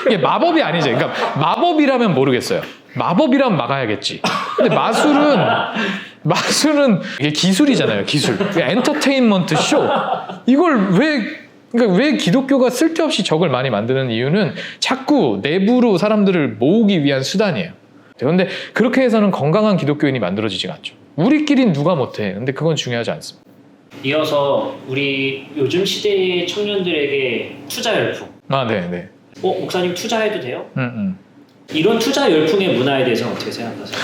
Speaker 3: 이게 마법이 아니죠. 그러니까 마법이라면 모르겠어요. 마법이라면 막아야겠지. 근데 마술은 이게 기술이잖아요. 기술. 엔터테인먼트 쇼. 이걸 그러니까 왜 기독교가 쓸데없이 적을 많이 만드는 이유는 자꾸 내부로 사람들을 모으기 위한 수단이에요. 그런데 그렇게 해서는 건강한 기독교인이 만들어지지가 않죠. 우리끼린 누가 못해. 근데 그건 중요하지 않습니다.
Speaker 1: 이어서 우리 요즘 시대의 청년들에게 투자 열풍.
Speaker 3: 네.
Speaker 1: 목사님 투자해도 돼요? 이런 투자 열풍의 문화에 대해서는 어떻게 생각하세요?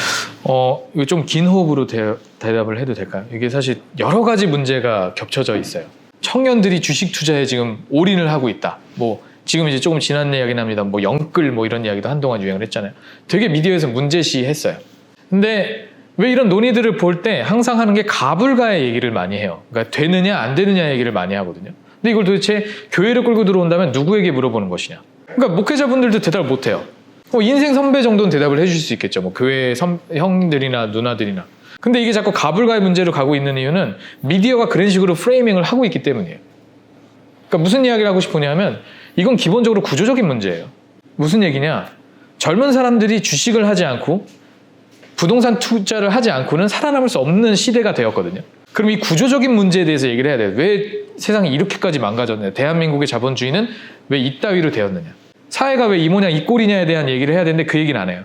Speaker 3: 이거 좀 긴 호흡으로 대답을 해도 될까요? 이게 사실 여러 가지 문제가 겹쳐져 있어요. 청년들이 주식 투자에 지금 올인을 하고 있다. 뭐 지금 이제 조금 지난 이야기는 합니다. 뭐 영끌 뭐 이런 이야기도 한동안 유행을 했잖아요. 되게 미디어에서 문제시했어요. 근데 왜 이런 논의들을 볼 때 항상 하는 게 가불가의 얘기를 많이 해요. 그러니까 되느냐 안 되느냐 얘기를 많이 하거든요. 근데 이걸 도대체 교회를 끌고 들어온다면 누구에게 물어보는 것이냐? 그러니까 목회자분들도 대답을 못 해요. 인생 선배 정도는 대답을 해주실 수 있겠죠. 뭐 교회 형들이나 누나들이나. 근데 이게 자꾸 가불가의 문제로 가고 있는 이유는 미디어가 그런 식으로 프레이밍을 하고 있기 때문이에요. 그러니까 무슨 이야기를 하고 싶으냐 하면 이건 기본적으로 구조적인 문제예요. 무슨 얘기냐? 젊은 사람들이 주식을 하지 않고 부동산 투자를 하지 않고는 살아남을 수 없는 시대가 되었거든요. 그럼 이 구조적인 문제에 대해서 얘기를 해야 돼요. 왜 세상이 이렇게까지 망가졌냐? 대한민국의 자본주의는 왜 이따위로 되었느냐? 사회가 왜 이 모양 이 꼴이냐에 대한 얘기를 해야 되는데 그 얘기는 안 해요.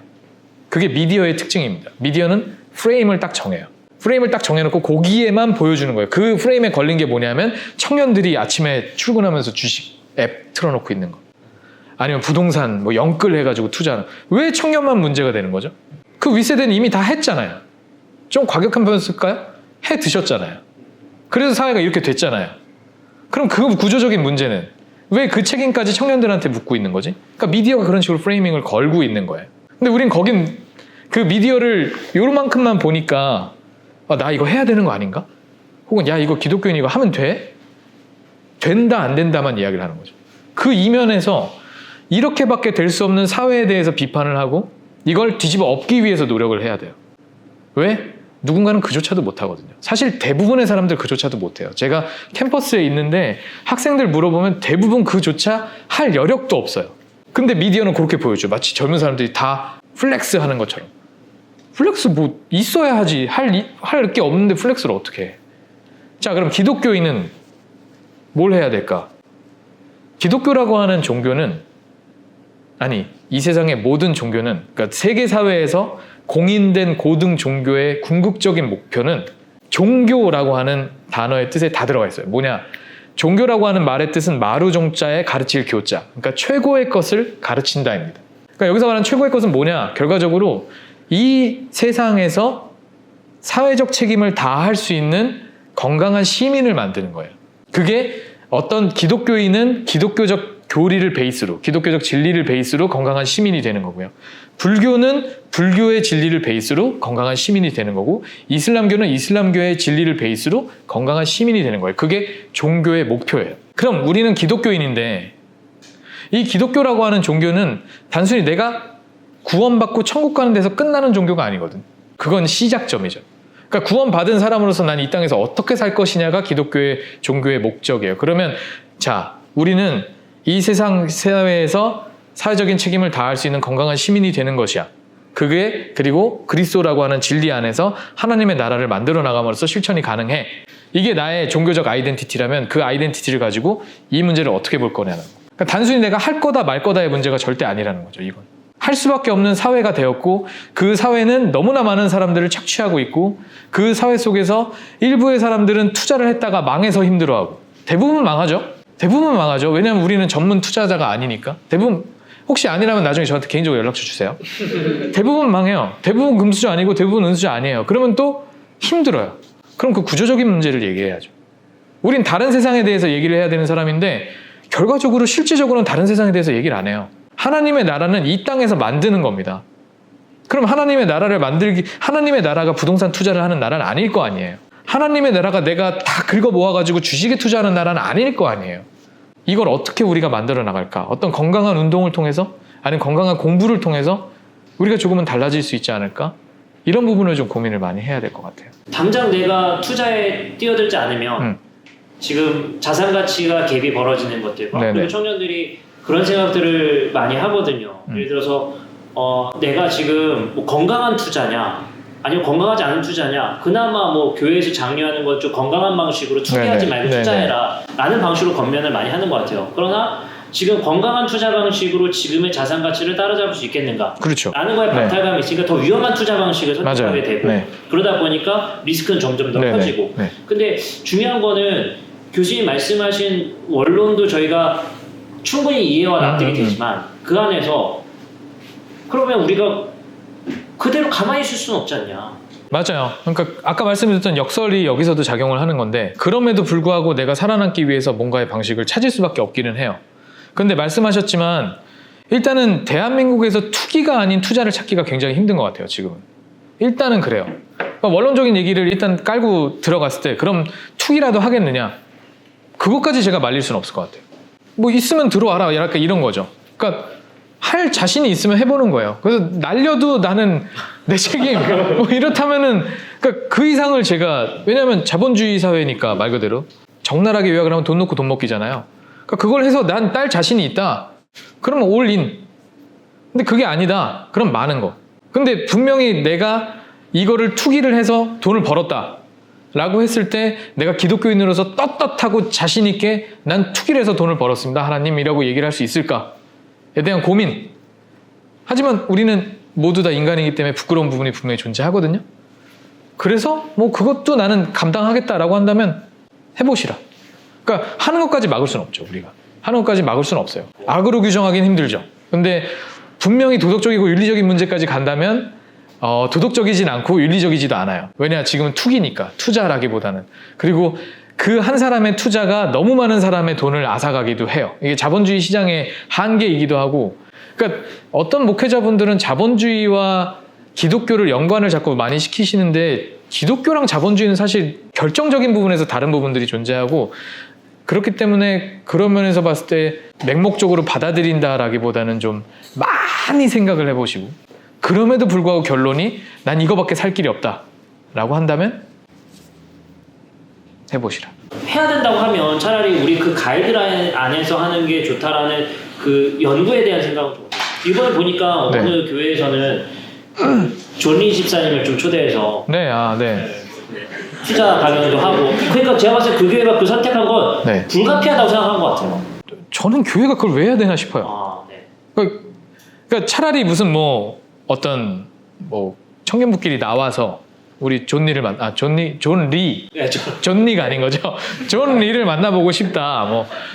Speaker 3: 그게 미디어의 특징입니다. 미디어는 프레임을 딱 정해요. 프레임을 딱 정해놓고 거기에만 보여주는 거예요. 그 프레임에 걸린 게 뭐냐면 청년들이 아침에 출근하면서 주식 앱 틀어놓고 있는 거. 아니면 부동산 뭐 영끌 해가지고 투자하는. 왜 청년만 문제가 되는 거죠? 그 윗세대는 이미 다 했잖아요. 좀 과격한 표현을쓸까요? 해 드셨잖아요. 그래서 사회가 이렇게 됐잖아요. 그럼 그 구조적인 문제는 왜 그 책임까지 청년들한테 묻고 있는 거지? 그러니까 미디어가 그런 식으로 프레이밍을 걸고 있는 거예요. 근데 우린 거긴 그 미디어를 요만큼만 보니까 나 이거 해야 되는 거 아닌가? 혹은 야 이거 기독교인 이거 하면 돼? 된다 안 된다만 이야기를 하는 거죠. 그 이면에서 이렇게밖에 될 수 없는 사회에 대해서 비판을 하고 이걸 뒤집어 엎기 위해서 노력을 해야 돼요. 왜? 누군가는 그조차도 못하거든요. 사실 대부분의 사람들 그조차도 못해요. 제가 캠퍼스에 있는데 학생들 물어보면 대부분 그조차 할 여력도 없어요. 근데 미디어는 그렇게 보여줘. 마치 젊은 사람들이 다 플렉스 하는 것처럼. 플렉스 뭐 있어야 하지. 할 게 없는데 플렉스를 어떻게 해. 자, 그럼 기독교인은 뭘 해야 될까? 기독교라고 하는 종교는 이 세상의 모든 종교는 그러니까 세계 사회에서 공인된 고등 종교의 궁극적인 목표는 종교라고 하는 단어의 뜻에 다 들어가 있어요. 뭐냐? 종교라고 하는 말의 뜻은 마루종자에 가르칠 교자. 그러니까 최고의 것을 가르친다입니다. 그러니까 여기서 말하는 최고의 것은 뭐냐? 결과적으로 이 세상에서 사회적 책임을 다할 수 있는 건강한 시민을 만드는 거예요. 그게 어떤 기독교인은 기독교적 교리를 베이스로, 기독교적 진리를 베이스로 건강한 시민이 되는 거고요. 불교는 불교의 진리를 베이스로 건강한 시민이 되는 거고, 이슬람교는 이슬람교의 진리를 베이스로 건강한 시민이 되는 거예요. 그게 종교의 목표예요. 그럼 우리는 기독교인인데 이 기독교라고 하는 종교는 단순히 내가 구원받고 천국 가는 데서 끝나는 종교가 아니거든. 그건 시작점이죠. 그러니까 구원받은 사람으로서 난 이 땅에서 어떻게 살 것이냐가 기독교의 종교의 목적이에요. 그러면 자, 우리는 이 세상 사회에서 사회적인 책임을 다할 수 있는 건강한 시민이 되는 것이야. 그게 그리고 그리스도라고 하는 진리 안에서 하나님의 나라를 만들어 나감으로써 실천이 가능해. 이게 나의 종교적 아이덴티티라면 그 아이덴티티를 가지고 이 문제를 어떻게 볼 거냐는 거. 그러니까 단순히 내가 할 거다 말 거다의 문제가 절대 아니라는 거죠. 이건 할 수밖에 없는 사회가 되었고, 그 사회는 너무나 많은 사람들을 착취하고 있고, 그 사회 속에서 일부의 사람들은 투자를 했다가 망해서 힘들어하고, 대부분 망하죠. 왜냐하면 우리는 전문 투자자가 아니니까. 대부분, 혹시 아니라면 나중에 저한테 개인적으로 연락처 주세요. 대부분 망해요. 대부분 금수저 아니고 대부분 은수저 아니에요. 그러면 또 힘들어요. 그럼 그 구조적인 문제를 얘기해야죠. 우린 다른 세상에 대해서 얘기를 해야 되는 사람인데 결과적으로 실질적으로는 다른 세상에 대해서 얘기를 안 해요. 하나님의 나라는 이 땅에서 만드는 겁니다. 그럼 하나님의 나라를 하나님의 나라가 부동산 투자를 하는 나라는 아닐 거 아니에요. 하나님의 나라가 내가 다 긁어 모아가지고 주식에 투자하는 나라는 아닐 거 아니에요. 이걸 어떻게 우리가 만들어 나갈까? 어떤 건강한 운동을 통해서, 아니면 건강한 공부를 통해서 우리가 조금은 달라질 수 있지 않을까? 이런 부분을 좀 고민을 많이 해야 될 것 같아요.
Speaker 1: 당장 내가 투자에 뛰어들지 않으면 지금 자산 가치가 갭이 벌어지는 것들과
Speaker 3: 네네.
Speaker 1: 그리고 청년들이 그런 생각들을 많이 하거든요. 예를 들어서 내가 지금 뭐 건강한 투자냐 아니면 건강하지 않은 투자냐, 그나마 뭐 교회에서 장려하는 것 좀 건강한 방식으로 투기하지 말고 투자해라 라는 방식으로 권면을 많이 하는 것 같아요. 그러나 지금 건강한 투자 방식으로 지금의 자산 가치를 따라잡을 수 있겠는가?
Speaker 3: 그렇죠.
Speaker 1: 라는 거에 박탈감이 있으니까 더 위험한 투자 방식을 선택하게
Speaker 3: 맞아요.
Speaker 1: 되고
Speaker 3: 네.
Speaker 1: 그러다 보니까 리스크는 점점 더
Speaker 3: 네네.
Speaker 1: 커지고
Speaker 3: 네.
Speaker 1: 근데 중요한 거는 교수님 말씀하신 원론도 저희가 충분히 이해와 납득이 되지만 그 안에서 그러면 우리가 그대로 가만히 있을 수는 없지 않냐.
Speaker 3: 맞아요. 그러니까 아까 말씀드렸던 역설이 여기서도 작용을 하는 건데 그럼에도 불구하고 내가 살아남기 위해서 뭔가의 방식을 찾을 수밖에 없기는 해요. 근데 말씀하셨지만 일단은 대한민국에서 투기가 아닌 투자를 찾기가 굉장히 힘든 것 같아요. 지금은. 일단은 그래요. 그러니까 원론적인 얘기를 일단 깔고 들어갔을 때 그럼 투기라도 하겠느냐? 그것까지 제가 말릴 수는 없을 것 같아요. 뭐 있으면 들어와라 약간 이런 거죠. 그러니까 할 자신이 있으면 해보는 거예요. 그래서 날려도 나는 내 책임 뭐 이렇다면은 그러니까 그 이상을 제가 왜냐하면 자본주의 사회니까 말 그대로 적나라하게 요약을 하면 돈 놓고 돈 먹기잖아요. 그러니까 그걸 해서 난 딸 자신이 있다. 그러면 올인. 근데 그게 아니다. 그럼 많은 거. 근데 분명히 내가 이거를 투기를 해서 돈을 벌었다. 라고 했을 때 내가 기독교인으로서 떳떳하고 자신 있게 난 투기를 해서 돈을 벌었습니다. 하나님이라고 얘기를 할 수 있을까에 대한 고민. 하지만 우리는 모두 다 인간이기 때문에 부끄러운 부분이 분명히 존재하거든요. 그래서 뭐 그것도 나는 감당하겠다라고 한다면 해보시라. 그러니까 하는 것까지 막을 수는 없죠. 우리가. 하는 것까지 막을 수는 없어요. 악으로 규정하기는 힘들죠. 근데 분명히 도덕적이고 윤리적인 문제까지 간다면 도덕적이진 않고 윤리적이지도 않아요. 왜냐 지금은 투기니까 투자라기보다는. 그리고 그 한 사람의 투자가 너무 많은 사람의 돈을 앗아가기도 해요. 이게 자본주의 시장의 한계이기도 하고 그러니까 어떤 목회자분들은 자본주의와 기독교를 연관을 자꾸 많이 시키시는데 기독교랑 자본주의는 사실 결정적인 부분에서 다른 부분들이 존재하고 그렇기 때문에 그런 면에서 봤을 때 맹목적으로 받아들인다라기보다는 좀 많이 생각을 해보시고 그럼에도 불구하고 결론이 난 이거밖에 살 길이 없다 라고 한다면 해보시라.
Speaker 1: 해야 된다고 하면 차라리 우리 그 가이드라인 안에서 하는 게 좋다라는 그 연구에 대한 생각은 좀 이번에 보니까 어느 교회에서는 존리 집사님을 좀 초대해서 투자 강연도 하고 그러니까 제가 봤을 때 그 교회가 그 선택한 건 불가피하다고 생각한 것 같아요.
Speaker 3: 저는 교회가 그걸 왜 해야 되나 싶어요.
Speaker 1: 아, 네.
Speaker 3: 그러니까 차라리 무슨 뭐 어떤 뭐 청년부끼리 나와서 우리 존 리가 아닌 거죠. 존 리를 만나보고 싶다.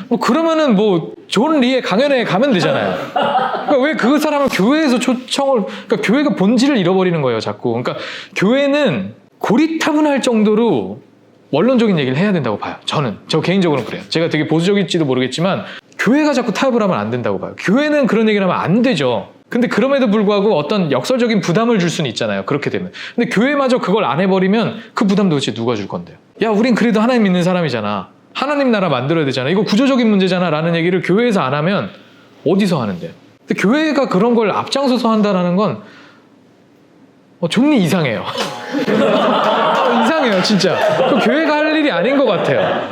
Speaker 3: 뭐 그러면은 뭐 존 리의 강연에 가면 되잖아요. 그러니까 왜 그 사람을 교회에서 초청을? 그러니까 교회가 본질을 잃어버리는 거예요, 자꾸. 그러니까 교회는 고리타분할 정도로 원론적인 얘기를 해야 된다고 봐요. 저 개인적으로는 그래요. 제가 되게 보수적일지도 모르겠지만 교회가 자꾸 타협을 하면 안 된다고 봐요. 교회는 그런 얘기를 하면 안 되죠. 근데 그럼에도 불구하고 어떤 역설적인 부담을 줄 수는 있잖아요. 그렇게 되면. 근데 교회마저 그걸 안 해버리면 그 부담 도대체 누가 줄 건데요? 야, 우린 그래도 하나님 믿는 사람이잖아. 하나님 나라 만들어야 되잖아. 이거 구조적인 문제잖아. 라는 얘기를 교회에서 안 하면 어디서 하는데요? 근데 교회가 그런 걸 앞장서서 한다는 건 존나 이상해요. 이상해요, 진짜. 그 교회가 할 일이 아닌 것 같아요.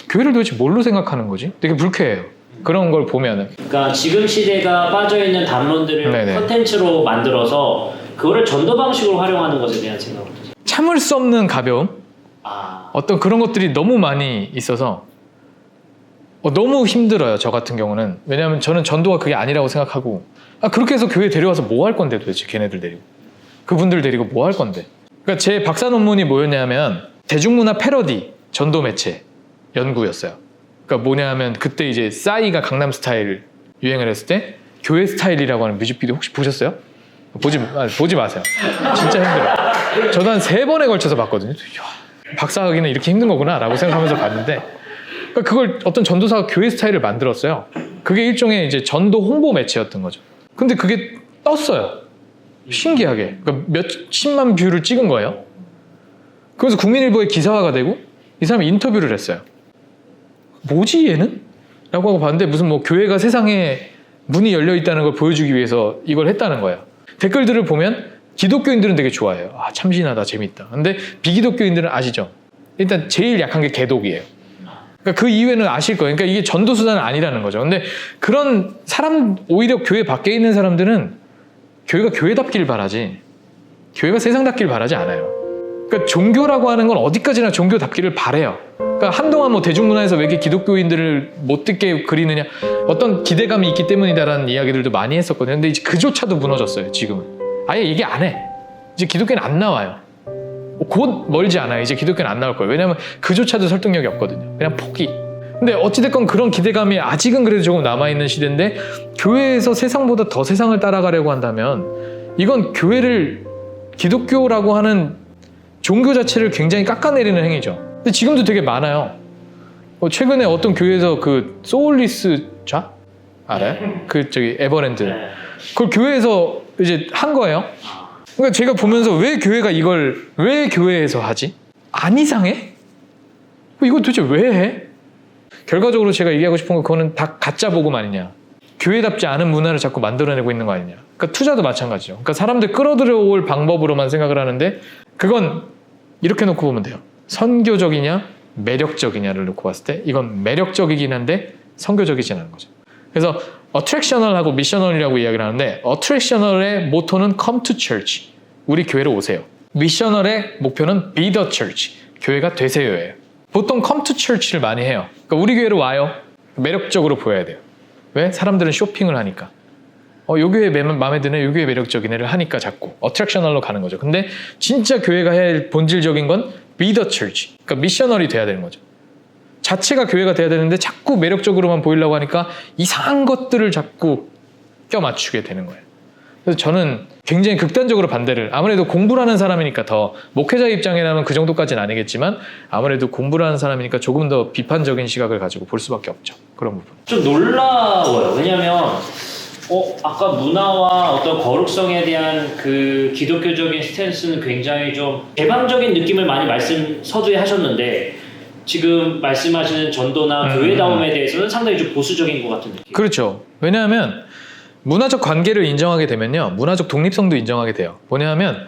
Speaker 3: 교회를 도대체 뭘로 생각하는 거지? 되게 불쾌해요. 그런 걸 보면은.
Speaker 1: 그러니까 지금 시대가 빠져있는 담론들을 콘텐츠로 만들어서 그거를 전도 방식으로 활용하는 것에 대한 생각을 어떠세요?
Speaker 3: 참을 수 없는 가벼움? 어떤 그런 것들이 너무 많이 있어서 너무 힘들어요. 저 같은 경우는. 왜냐하면 저는 전도가 그게 아니라고 생각하고 그렇게 해서 교회 데려와서 뭐 할 건데 도대체 걔네들 데리고. 그분들 데리고 뭐 할 건데. 그러니까 제 박사 논문이 뭐였냐면 대중문화 패러디 전도 매체 연구였어요. 그러니까 뭐냐면 그때 이제 싸이가 강남스타일 유행을 했을 때 교회 스타일이라고 하는 뮤직비디오 혹시 보셨어요? 보지 마세요. 진짜 힘들어요. 저도 한 3번에 걸쳐서 봤거든요. 이야, 박사학위는 이렇게 힘든 거구나 라고 생각하면서 봤는데 그러니까 그걸 어떤 전도사가 교회 스타일을 만들었어요. 그게 일종의 이제 전도 홍보 매체였던 거죠. 근데 그게 떴어요. 신기하게. 그러니까 몇십만 뷰를 찍은 거예요. 그래서 국민일보에 기사화가 되고 이 사람이 인터뷰를 했어요. 뭐지 얘는? 라고 하고 봤는데 무슨 뭐 교회가 세상에 문이 열려 있다는 걸 보여주기 위해서 이걸 했다는 거예요. 댓글들을 보면 기독교인들은 되게 좋아해요. 참신하다, 재밌다. 근데 비기독교인들은 아시죠? 일단 제일 약한 게 개독이에요. 그러니까 그 이유에는 아실 거예요. 그러니까 이게 전도수단은 아니라는 거죠. 근데 그런 사람, 오히려 교회 밖에 있는 사람들은 교회가 교회답길 바라지 교회가 세상답길 바라지 않아요. 그러니까 종교라고 하는 건 어디까지나 종교답기를 바래요. 그러니까 한동안 뭐 대중문화에서 왜 이렇게 기독교인들을 못 듣게 그리느냐, 어떤 기대감이 있기 때문이다라는 이야기들도 많이 했었거든요. 근데 이제 그조차도 무너졌어요. 지금은 아예 얘기 안 해. 이제 기독교는 안 나와요. 곧 멀지 않아요. 이제 기독교는 안 나올 거예요. 왜냐하면 그조차도 설득력이 없거든요. 그냥 포기. 근데 어찌됐건 그런 기대감이 아직은 그래도 조금 남아있는 시대인데, 교회에서 세상보다 더 세상을 따라가려고 한다면 이건 교회를, 기독교라고 하는 종교 자체를 굉장히 깎아내리는 행위죠. 근데 지금도 되게 많아요. 최근에 어떤 교회에서 그 소울리스 좌? 알아요? 그 저기 에버랜드. 그걸 교회에서 이제 한 거예요. 그러니까 제가 보면서 왜 교회가 이걸 왜 교회에서 하지? 안 이상해? 이거 도대체 왜 해? 결과적으로 제가 얘기하고 싶은 건 그거는 다 가짜 복음 아니냐. 교회답지 않은 문화를 자꾸 만들어내고 있는 거 아니냐. 그러니까 투자도 마찬가지죠. 그러니까 사람들 끌어들여올 방법으로만 생각을 하는데, 그건 이렇게 놓고 보면 돼요. 선교적이냐 매력적이냐를 놓고 봤을 때 이건 매력적이긴 한데 선교적이진 않은 거죠. 그래서 어트랙셔널하고 미셔널이라고 이야기를 하는데, 어트랙셔널의 모토는 come to church, 우리 교회로 오세요. 미셔널의 목표는 be the church, 교회가 되세요예요. 보통 come to church를 많이 해요. 그러니까 우리 교회로 와요. 매력적으로 보여야 돼요. 왜? 사람들은 쇼핑을 하니까. 요 교회 마음에 드네, 요 교회 매력적이네를 하니까 자꾸 어트랙셔널로 가는 거죠. 근데 진짜 교회가 해야 할 본질적인 건 be the church, 그러니까 미셔널이 돼야 되는 거죠. 자체가 교회가 돼야 되는데 자꾸 매력적으로만 보이려고 하니까 이상한 것들을 자꾸 껴맞추게 되는 거예요. 그래서 저는 굉장히 극단적으로 반대를, 아무래도 공부를 하는 사람이니까, 더 목회자 입장이라면 그 정도까지는 아니겠지만 아무래도 공부를 하는 사람이니까 조금 더 비판적인 시각을 가지고 볼 수밖에 없죠. 그런 부분.
Speaker 1: 좀 놀라워요. 왜냐하면 아까 문화와 어떤 거룩성에 대한 그 기독교적인 스탠스는 굉장히 좀 개방적인 느낌을 많이 서두에 하셨는데, 지금 말씀하시는 전도나 교회다움에 대해서는 상당히 좀 보수적인 것 같은 느낌.
Speaker 3: 그렇죠. 왜냐하면 문화적 관계를 인정하게 되면요, 문화적 독립성도 인정하게 돼요. 뭐냐면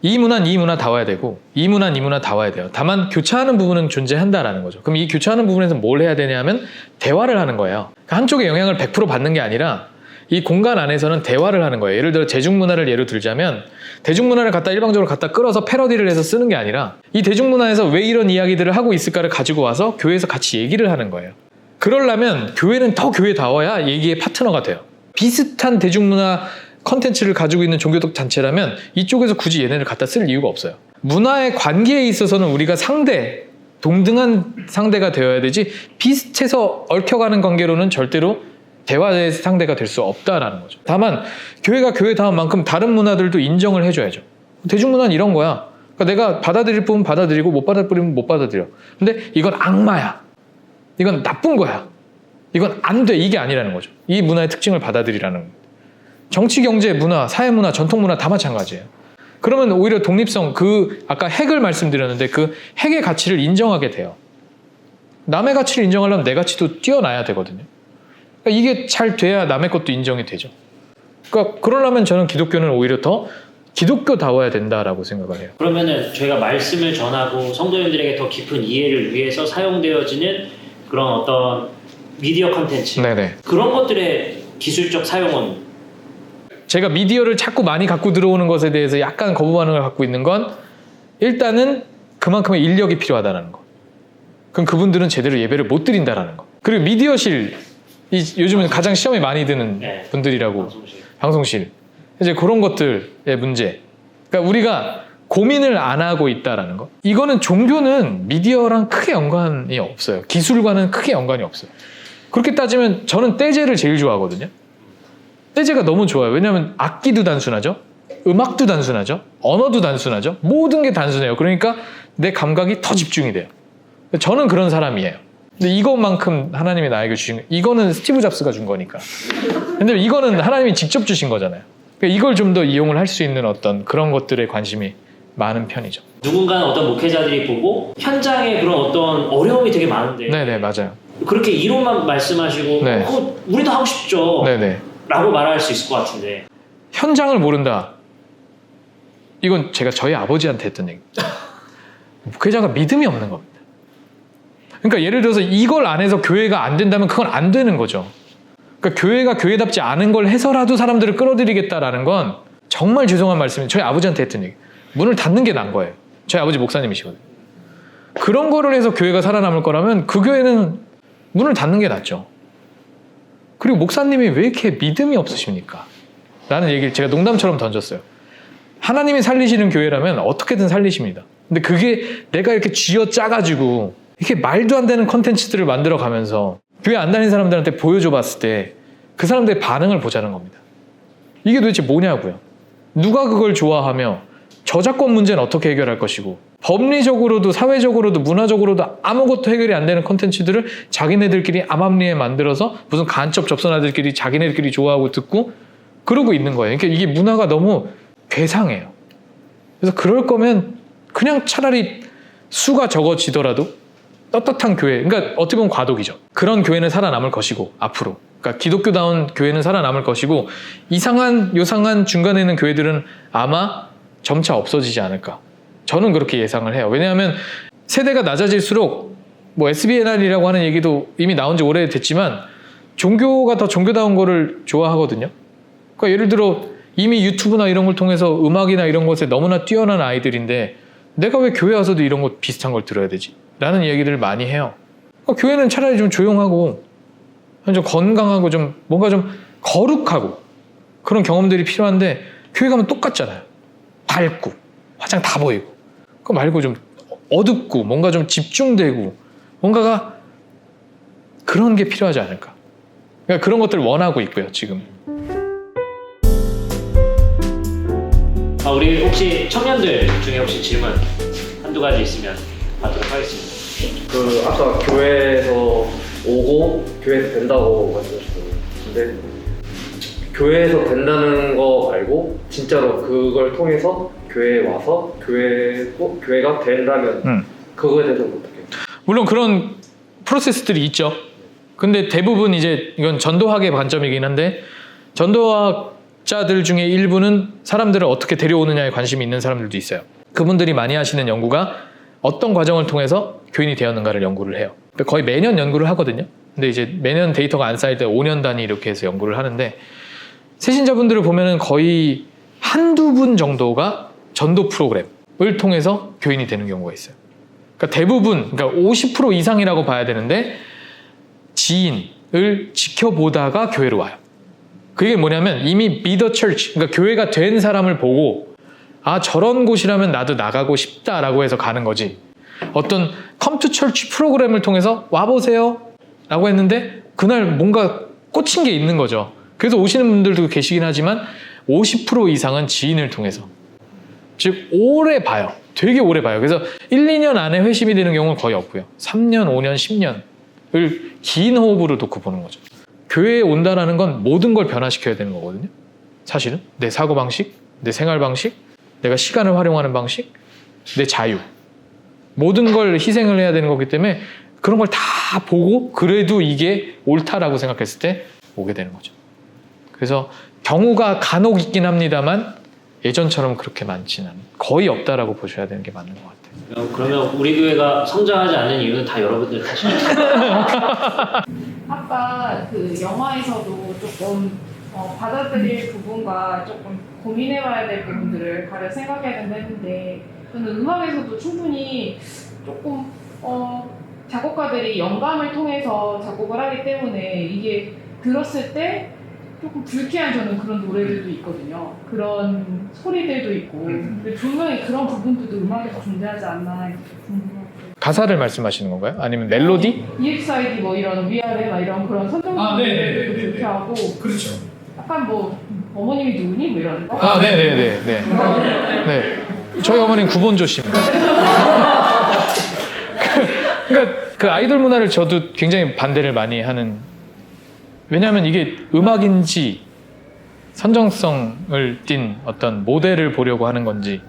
Speaker 3: 이 문화는 이 문화 다 와야 되고, 이 문화는 이 문화 다 와야 돼요. 다만 교차하는 부분은 존재한다라는 거죠. 그럼 이 교차하는 부분에서 뭘 해야 되냐면 대화를 하는 거예요. 그러니까 한쪽에 영향을 100% 받는 게 아니라 이 공간 안에서는 대화를 하는 거예요. 예를 들어 대중문화를 예로 들자면, 대중문화를 갖다 일방적으로 갖다 끌어서 패러디를 해서 쓰는 게 아니라 이 대중문화에서 왜 이런 이야기들을 하고 있을까를 가지고 와서 교회에서 같이 얘기를 하는 거예요. 그러려면 교회는 더 교회다워야 얘기의 파트너가 돼요. 비슷한 대중문화 컨텐츠를 가지고 있는 종교적 단체라면 이쪽에서 굳이 얘네를 갖다 쓸 이유가 없어요. 문화의 관계에 있어서는 우리가 동등한 상대가 되어야 되지, 비슷해서 얽혀가는 관계로는 절대로 대화의 상대가 될 수 없다라는 거죠. 다만 교회가 교회다운 만큼 다른 문화들도 인정을 해줘야죠. 대중문화는 이런 거야. 그러니까 내가 받아들일 부분 받아들이고 못 받아들이면 못 받아들여. 근데 이건 악마야, 이건 나쁜 거야, 이건 안 돼, 이게 아니라는 거죠. 이 문화의 특징을 받아들이라는 거예요. 정치, 경제, 문화, 사회문화, 전통문화 다 마찬가지예요. 그러면 오히려 독립성, 아까 핵을 말씀드렸는데 그 핵의 가치를 인정하게 돼요. 남의 가치를 인정하려면 내 가치도 뛰어나야 되거든요. 그러니까 이게 잘 돼야 남의 것도 인정이 되죠. 그러니까 그러려면 저는 기독교는 오히려 더 기독교다워야 된다라고 생각을 해요.
Speaker 1: 그러면은 저희가 말씀을 전하고 성도님들에게 더 깊은 이해를 위해서 사용되어지는 그런 어떤 미디어 컨텐츠,
Speaker 3: 네네.
Speaker 1: 그런 것들의 기술적 사용은,
Speaker 3: 제가 미디어를 자꾸 많이 갖고 들어오는 것에 대해서 약간 거부 반응을 갖고 있는 건, 일단은 그만큼의 인력이 필요하다는 거. 그럼 그분들은 제대로 예배를 못 드린다라는 거. 그리고 미디어실, 요즘은 가장 시험이 많이 드는 분들이라고, 방송실. 이제 그런 것들의 문제. 그러니까 우리가 고민을 안 하고 있다라는 거. 이거는 종교는 미디어랑 크게 연관이 없어요. 기술과는 크게 연관이 없어요. 그렇게 따지면 저는 떼제를 제일 좋아하거든요. 떼제가 너무 좋아요. 왜냐하면 악기도 단순하죠, 음악도 단순하죠, 언어도 단순하죠, 모든 게 단순해요. 그러니까 내 감각이 더 집중이 돼요. 저는 그런 사람이에요. 근데 이것만큼 하나님이 나에게 주신, 이거는 스티브 잡스가 준 거니까. 근데 이거는 하나님이 직접 주신 거잖아요. 그러니까 이걸 좀 더 이용을 할 수 있는 어떤 그런 것들에 관심이 많은 편이죠.
Speaker 1: 누군가는 어떤 목회자들이 보고 현장에 그런 어떤 어려움이 되게 많은데,
Speaker 3: 네네, 맞아요.
Speaker 1: 그렇게 이론만 말씀하시고
Speaker 3: 네.
Speaker 1: 우리도 하고 싶죠,
Speaker 3: 네네.
Speaker 1: 라고 말할 수 있을 것 같은데,
Speaker 3: 현장을 모른다. 이건 제가 저희 아버지한테 했던 얘기입니다. 목회자가 믿음이 없는 겁니다. 그러니까 예를 들어서 이걸 안 해서 교회가 안 된다면 그건 안 되는 거죠. 그러니까 교회가 교회답지 않은 걸 해서라도 사람들을 끌어들이겠다라는 건 정말 죄송한 말씀이에요. 저희 아버지한테 했던 얘기. 문을 닫는 게 나은 거예요. 저희 아버지 목사님이시거든요. 그런 거를 해서 교회가 살아남을 거라면 그 교회는 문을 닫는 게 낫죠. 그리고 목사님이 왜 이렇게 믿음이 없으십니까? 라는 얘기를 제가 농담처럼 던졌어요. 하나님이 살리시는 교회라면 어떻게든 살리십니다. 근데 그게 내가 이렇게 쥐어짜가지고 이렇게 말도 안 되는 컨텐츠들을 만들어 가면서 교회 안 다니는 사람들한테 보여줘 봤을 때 그 사람들의 반응을 보자는 겁니다. 이게 도대체 뭐냐고요. 누가 그걸 좋아하며 저작권 문제는 어떻게 해결할 것이고 법리적으로도 사회적으로도 문화적으로도 아무것도 해결이 안 되는 컨텐츠들을 자기네들끼리 암암리에 만들어서 무슨 간첩 접선아들끼리 자기네들끼리 좋아하고 듣고 그러고 있는 거예요. 그러니까 이게 문화가 너무 괴상해요. 그래서 그럴 거면 그냥 차라리 수가 적어지더라도 떳떳한 교회, 그러니까 어떻게 보면 과도기죠. 그런 교회는 살아남을 것이고 앞으로. 그러니까 기독교다운 교회는 살아남을 것이고 이상한 요상한 중간에 있는 교회들은 아마 점차 없어지지 않을까. 저는 그렇게 예상을 해요. 왜냐하면 세대가 낮아질수록 뭐 SBNR이라고 하는 얘기도 이미 나온 지 오래됐지만 종교가 더 종교다운 거를 좋아하거든요. 그러니까 예를 들어 이미 유튜브나 이런 걸 통해서 음악이나 이런 것에 너무나 뛰어난 아이들인데 내가 왜 교회 와서도 이런 것 비슷한 걸 들어야 되지? 라는 얘기들을 많이 해요. 그러니까 교회는 차라리 좀 조용하고 좀 건강하고 좀 뭔가 좀 거룩하고 그런 경험들이 필요한데 교회 가면 똑같잖아요. 밝고 화장 다 보이고 그거 말고 좀 어둡고 뭔가 좀 집중되고 뭔가가 그런 게 필요하지 않을까. 그러니까 그런 것들을 원하고 있고요 지금.
Speaker 1: 우리 혹시 청년들 중에 혹시 질문 한두 가지 있으면 받도록 하겠습니다.
Speaker 2: 그 아까 교회에서 오고 교회에서 된다고 말씀하셨거든요. 근데 교회에서 된다는 거 말고 진짜로 그걸 통해서 교회에 와서 교회가 된다면 그거에 대해서는 어떻게?
Speaker 3: 물론 그런 프로세스들이 있죠. 근데 대부분 이제 이건 전도학의 관점이긴 한데 전도학자들 중에 일부는 사람들을 어떻게 데려오느냐에 관심이 있는 사람들도 있어요. 그분들이 많이 하시는 연구가 어떤 과정을 통해서 교인이 되었는가를 연구를 해요. 거의 매년 연구를 하거든요. 근데 이제 매년 데이터가 안 쌓일 때 5년 단위 이렇게 해서 연구를 하는데 세신자분들을 보면은 거의 한두 분 정도가 전도 프로그램을 통해서 교인이 되는 경우가 있어요. 그러니까 대부분, 그러니까 50% 이상이라고 봐야 되는데 지인을 지켜보다가 교회로 와요. 그게 뭐냐면 이미 be the church, 그러니까 교회가 된 사람을 보고 아 저런 곳이라면 나도 나가고 싶다라고 해서 가는 거지. 어떤 come to church 프로그램을 통해서 와보세요 라고 했는데 그날 뭔가 꽂힌 게 있는 거죠. 그래서 오시는 분들도 계시긴 하지만 50% 이상은 지인을 통해서 즉 오래 봐요. 되게 오래 봐요. 그래서 1, 2년 안에 회심이 되는 경우는 거의 없고요. 3년, 5년, 10년을 긴 호흡으로 놓고 보는 거죠. 교회에 온다라는 건 모든 걸 변화시켜야 되는 거거든요. 사실은 내 사고방식, 내 생활방식, 내가 시간을 활용하는 방식, 내 자유 모든 걸 희생을 해야 되는 거기 때문에 그런 걸 다 보고 그래도 이게 옳다라고 생각했을 때 오게 되는 거죠. 그래서 경우가 간혹 있긴 합니다만 예전처럼 그렇게 많지는 거의 없다라고 보셔야 되는 게 맞는 것 같아요.
Speaker 1: 그러면 우리 교회가 성장하지 않는 이유는 다 여러분들 탓이죠.
Speaker 4: 아까 그 영화에서도 조금 받아들일 부분과 조금 고민해봐야 될 부분들을 가려 생각해야 된다 했는데 저는 음악에서도 충분히 조금 작곡가들이 영감을 통해서 작곡을 하기 때문에 이게 들었을 때 조금 불쾌한 저는 그런 노래들도 있거든요. 그런 소리들도 있고 근데 분명히 그런 부분들도 음악에서 존재하지 않나 궁금해요.
Speaker 3: 가사를 말씀하시는 건가요? 아니면 멜로디?
Speaker 4: EXID 뭐 이런 위아래 막 이런 그런 선정들도 불쾌하고
Speaker 3: 그렇죠.
Speaker 4: 약간 뭐 어머님이 누구니? 뭐 이런 거?
Speaker 3: 네네네. 네. 저희 어머니는 구본조씨입니다. 그러니까 그 아이돌 문화를 저도 굉장히 반대를 많이 하는. 왜냐하면 이게 음악인지 선정성을 띤 어떤 모델을 보려고 하는 건지.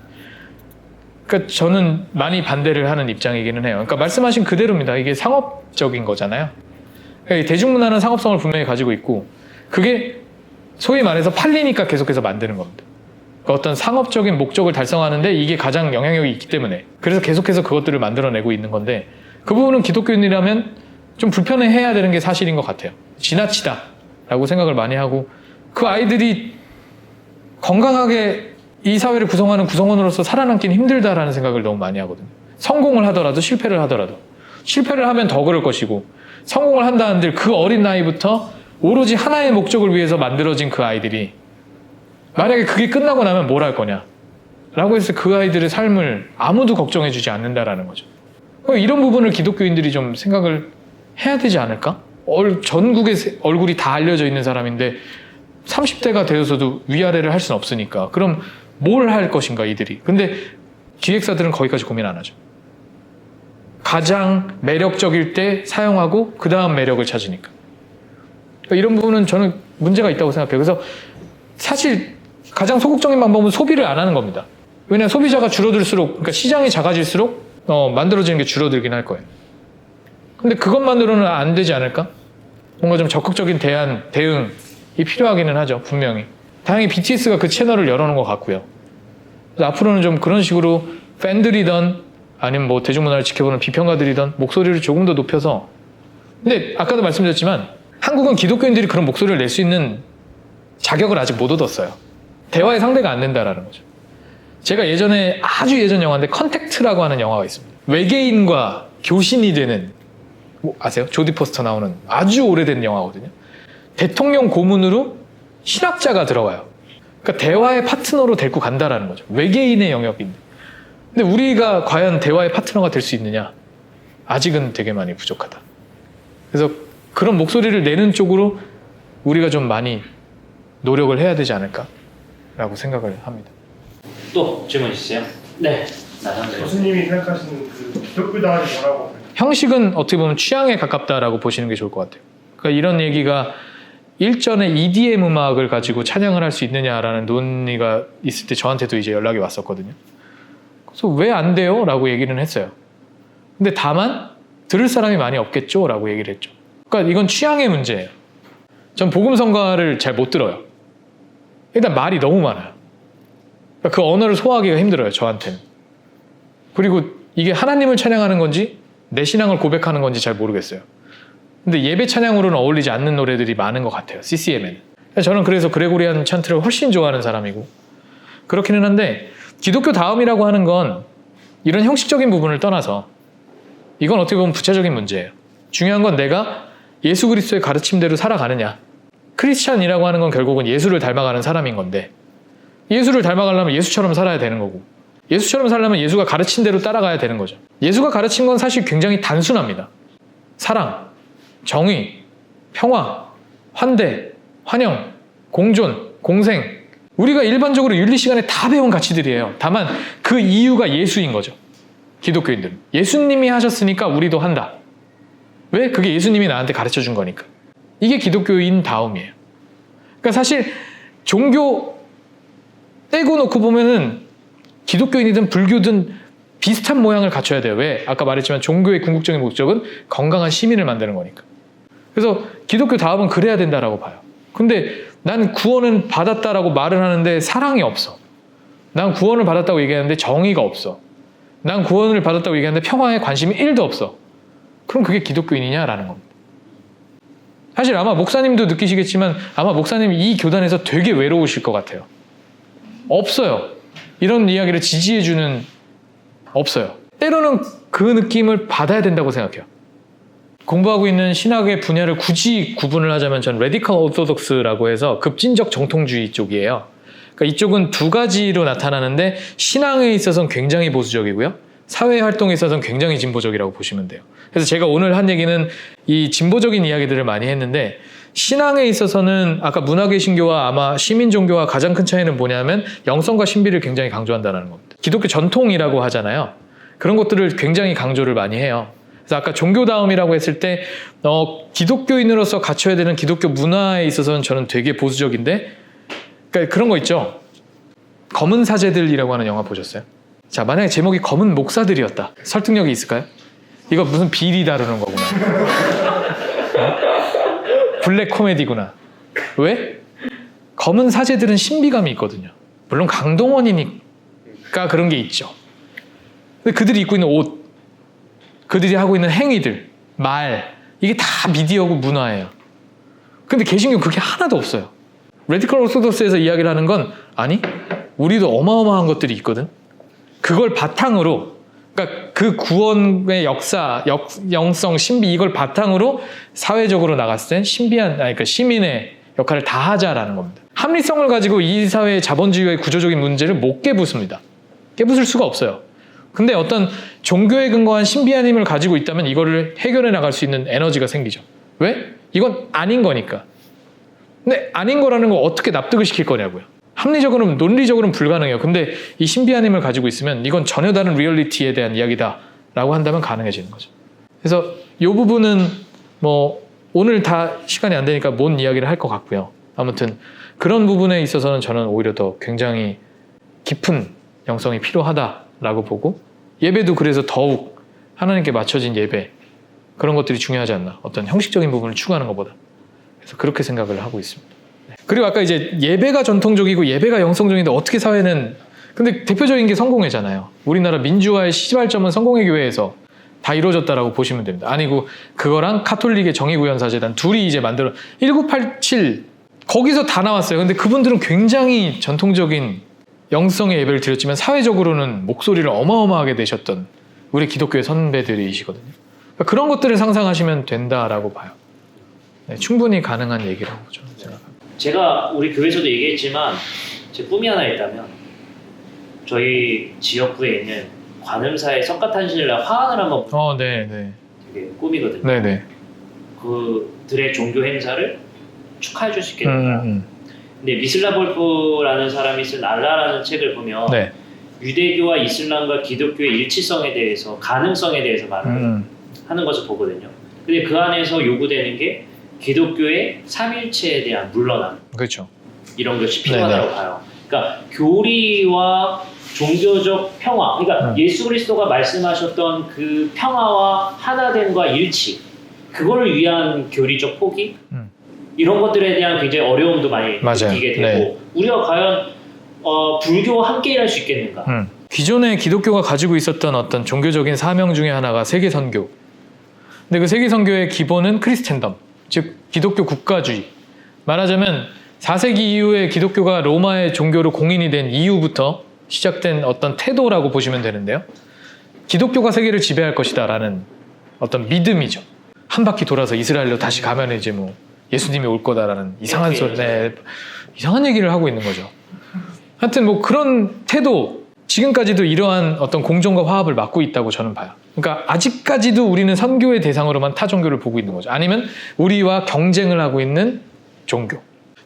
Speaker 3: 그러니까 저는 많이 반대를 하는 입장이기는 해요. 그러니까 말씀하신 그대로입니다. 이게 상업적인 거잖아요. 그러니까 대중문화는 상업성을 분명히 가지고 있고 그게 소위 말해서 팔리니까 계속해서 만드는 겁니다. 그러니까 어떤 상업적인 목적을 달성하는데 이게 가장 영향력이 있기 때문에 그래서 계속해서 그것들을 만들어내고 있는 건데 그 부분은 기독교인이라면 좀 불편해해야 되는 게 사실인 것 같아요. 지나치다라고 생각을 많이 하고 그 아이들이 건강하게 이 사회를 구성하는 구성원으로서 살아남기는 힘들다라는 생각을 너무 많이 하거든요. 성공을 하더라도 실패를 하더라도 실패를 하면 더 그럴 것이고 성공을 한다는데 그 어린 나이부터 오로지 하나의 목적을 위해서 만들어진 그 아이들이 만약에 그게 끝나고 나면 뭘 할 거냐 라고 해서 그 아이들의 삶을 아무도 걱정해 주지 않는다라는 거죠. 이런 부분을 기독교인들이 좀 생각을 해야 되지 않을까? 전국에 얼굴이 다 알려져 있는 사람인데 30대가 되어서도 위아래를 할 수는 없으니까 그럼 뭘 할 것인가 이들이. 근데 기획사들은 거기까지 고민 안 하죠. 가장 매력적일 때 사용하고 그 다음 매력을 찾으니까. 이런 부분은 저는 문제가 있다고 생각해요. 그래서 사실 가장 소극적인 방법은 소비를 안 하는 겁니다. 왜냐하면 소비자가 줄어들수록, 그러니까 시장이 작아질수록 만들어지는 게 줄어들긴 할 거예요. 근데 그것만으로는 안 되지 않을까? 뭔가 좀 적극적인 대응이 필요하기는 하죠, 분명히. 다행히 BTS가 그 채널을 열어놓은 것 같고요. 그래서 앞으로는 좀 그런 식으로 팬들이던 아니면 뭐 대중문화를 지켜보는 비평가들이던 목소리를 조금 더 높여서. 근데 아까도 말씀드렸지만 한국은 기독교인들이 그런 목소리를 낼 수 있는 자격을 아직 못 얻었어요. 대화의 상대가 안 된다라는 거죠. 제가 예전에 아주 예전 영화인데 컨택트라고 하는 영화가 있습니다. 외계인과 교신이 되는, 뭐 아세요? 조디 포스터 나오는 아주 오래된 영화거든요. 대통령 고문으로 신학자가 들어가요. 그러니까 대화의 파트너로 데리고 간다라는 거죠. 외계인의 영역인데. 근데 우리가 과연 대화의 파트너가 될 수 있느냐? 아직은 되게 많이 부족하다. 그래서 그런 목소리를 내는 쪽으로 우리가 좀 많이 노력을 해야 되지 않을까라고 생각을 합니다.
Speaker 1: 또 질문 있으세요? 네.
Speaker 5: 교수님이 생각하시는 그 기독교다움이 뭐라고?
Speaker 3: 형식은 어떻게 보면 취향에 가깝다라고 보시는 게 좋을 것 같아요. 그러니까 이런 얘기가 일전에 EDM 음악을 가지고 찬양을 할 수 있느냐라는 논의가 있을 때 저한테도 이제 연락이 왔었거든요. 그래서 왜 안 돼요? 라고 얘기는 했어요. 근데 다만 들을 사람이 많이 없겠죠? 라고 얘기를 했죠. 그러니까 이건 취향의 문제예요. 전 복음성가를 잘 못 들어요. 일단 말이 너무 많아요. 그러니까 그 언어를 소화하기가 힘들어요, 저한테는. 그리고 이게 하나님을 찬양하는 건지 내 신앙을 고백하는 건지 잘 모르겠어요. 근데 예배 찬양으로는 어울리지 않는 노래들이 많은 것 같아요, CCM에는. 저는 그래서 그레고리안 찬트를 훨씬 좋아하는 사람이고 그렇기는 한데, 기독교 다음이라고 하는 건 이런 형식적인 부분을 떠나서 이건 어떻게 보면 부차적인 문제예요. 중요한 건 내가 예수 그리스도의 가르침대로 살아가느냐. 크리스찬이라고 하는 건 결국은 예수를 닮아가는 사람인 건데, 예수를 닮아가려면 예수처럼 살아야 되는 거고, 예수처럼 살려면 예수가 가르친 대로 따라가야 되는 거죠. 예수가 가르친 건 사실 굉장히 단순합니다. 사랑, 정의, 평화, 환대, 환영, 공존, 공생. 우리가 일반적으로 윤리 시간에 다 배운 가치들이에요. 다만 그 이유가 예수인 거죠. 기독교인들은 예수님이 하셨으니까 우리도 한다. 왜? 그게 예수님이 나한테 가르쳐 준 거니까. 이게 기독교인 다움이에요. 그러니까 사실 종교 떼고 놓고 보면은 기독교인이든 불교든 비슷한 모양을 갖춰야 돼요. 왜? 아까 말했지만 종교의 궁극적인 목적은 건강한 시민을 만드는 거니까. 그래서 기독교 다음은 그래야 된다라고 봐요. 근데 난 구원은 받았다라고 말을 하는데 사랑이 없어. 난 구원을 받았다고 얘기하는데 정의가 없어. 난 구원을 받았다고 얘기하는데 평화에 관심이 1도 없어. 그럼 그게 기독교인이냐라는 겁니다. 사실 아마 목사님도 느끼시겠지만 아마 목사님이 이 교단에서 되게 외로우실 것 같아요. 없어요. 이런 이야기를 지지해주는, 없어요. 때로는 그 느낌을 받아야 된다고 생각해요. 공부하고 있는 신학의 분야를 굳이 구분을 하자면 전 레디컬 오토독스라고 해서 급진적 정통주의 쪽이에요. 그러니까 이쪽은 두 가지로 나타나는데 신앙에 있어서는 굉장히 보수적이고요. 사회 활동에 있어서는 굉장히 진보적이라고 보시면 돼요. 그래서 제가 오늘 한 얘기는 이 진보적인 이야기들을 많이 했는데, 신앙에 있어서는 아까 문화개신교와 아마 시민종교와 가장 큰 차이는 뭐냐면 영성과 신비를 굉장히 강조한다는 겁니다. 기독교 전통이라고 하잖아요. 그런 것들을 굉장히 강조를 많이 해요. 그래서 아까 종교다움이라고 했을 때 기독교인으로서 갖춰야 되는 기독교 문화에 있어서는 저는 되게 보수적인데, 그러니까 그런 거 있죠. 검은 사제들이라고 하는 영화 보셨어요? 자, 만약에 제목이 검은 목사들이었다. 설득력이 있을까요? 이거 무슨 비리 다루는 거구나. 블랙 코미디구나. 왜? 검은 사제들은 신비감이 있거든요. 물론 강동원이니까 그런 게 있죠. 근데 그들이 입고 있는 옷, 그들이 하고 있는 행위들, 말, 이게 다 미디어고 문화예요. 근데 개신교는 그게 하나도 없어요. 레디컬 오소독스에서 이야기를 하는 건, 아니, 우리도 어마어마한 것들이 있거든. 그걸 바탕으로 그러니까 그 구원의 역사, 영성, 신비 이걸 바탕으로 사회적으로 나갔을 땐 신비한, 그러니까 시민의 역할을 다 하자라는 겁니다. 합리성을 가지고 이 사회의 자본주의의 구조적인 문제를 못 깨부숩니다. 깨부술 수가 없어요. 근데 어떤 종교에 근거한 신비한 힘을 가지고 있다면 이거를 해결해 나갈 수 있는 에너지가 생기죠. 왜? 이건 아닌 거니까. 근데 아닌 거라는 거 어떻게 납득을 시킬 거냐고요. 합리적으로는 논리적으로는 불가능해요. 근데 이 신비한 힘을 가지고 있으면 이건 전혀 다른 리얼리티에 대한 이야기다 라고 한다면 가능해지는 거죠. 그래서 이 부분은 뭐 오늘 다 시간이 안 되니까 뭔 이야기를 할 것 같고요. 아무튼 그런 부분에 있어서는 저는 오히려 더 굉장히 깊은 영성이 필요하다라고 보고 예배도 그래서 더욱 하나님께 맞춰진 예배 그런 것들이 중요하지 않나. 어떤 형식적인 부분을 추구하는 것보다. 그래서 그렇게 생각을 하고 있습니다. 그리고 아까 이제 예배가 전통적이고 예배가 영성적인데 어떻게 사회는 근데 대표적인 게 성공회잖아요. 우리나라 민주화의 시발점은 성공회 교회에서 다 이루어졌다라고 보시면 됩니다. 아니고 그거랑 카톨릭의 정의구현사재단 둘이 이제 만들어 1987 거기서 다 나왔어요. 근데 그분들은 굉장히 전통적인 영성의 예배를 드렸지만 사회적으로는 목소리를 어마어마하게 내셨던 우리 기독교의 선배들이시거든요. 그러니까 그런 것들을 상상하시면 된다라고 봐요. 네, 충분히 가능한 얘기라고 저는 생각합니다.
Speaker 1: 제가 우리 교회에서도 얘기했지만 제 꿈이 하나 있다면 저희 지역구에 있는 관음사의 석가탄신일날 화환을 한번
Speaker 3: 네.
Speaker 1: 되게 꿈이거든요.
Speaker 3: 네네.
Speaker 1: 그들의 종교 행사를 축하해 줄 수 있겠는가. 근데 미슬라볼프라는 사람이 쓴 알라라는 책을 보면
Speaker 3: 네.
Speaker 1: 유대교와 이슬람과 기독교의 일치성에 대해서 가능성에 대해서 말을 하는 것을 보거든요. 근데 그 안에서 요구되는 게 기독교의 삼일체에 대한 물러남
Speaker 3: 그렇죠.
Speaker 1: 이런 것이 필요하다고 봐요. 그러니까 교리와 종교적 평화, 그러니까 예수 그리스도가 말씀하셨던 그 평화와 하나됨과 일치, 그거를 위한 교리적 포기 이런 것들에 대한 굉장히 어려움도 많이 느끼게 되고
Speaker 3: 네.
Speaker 1: 우리가 과연 불교와 함께 일할 수 있겠는가?
Speaker 3: 기존의 기독교가 가지고 있었던 어떤 종교적인 사명 중에 하나가 세계 선교. 근데 그 세계 선교의 기본은 크리스텐덤, 즉 기독교 국가주의. 말하자면 4세기 이후에 기독교가 로마의 종교로 공인이 된 이후부터 시작된 어떤 태도라고 보시면 되는데요. 기독교가 세계를 지배할 것이다라는 어떤 믿음이죠. 한 바퀴 돌아서 이스라엘로 다시 가면 이제 뭐 예수님이 올 거다라는 이상한 소리, 이상한 얘기를 하고 있는 거죠. 하여튼 뭐 그런 태도, 지금까지도 이러한 어떤 공존과 화합을 막고 있다고 저는 봐요. 그러니까 아직까지도 우리는 선교의 대상으로만 타 종교를 보고 있는 거죠. 아니면 우리와 경쟁을 하고 있는 종교.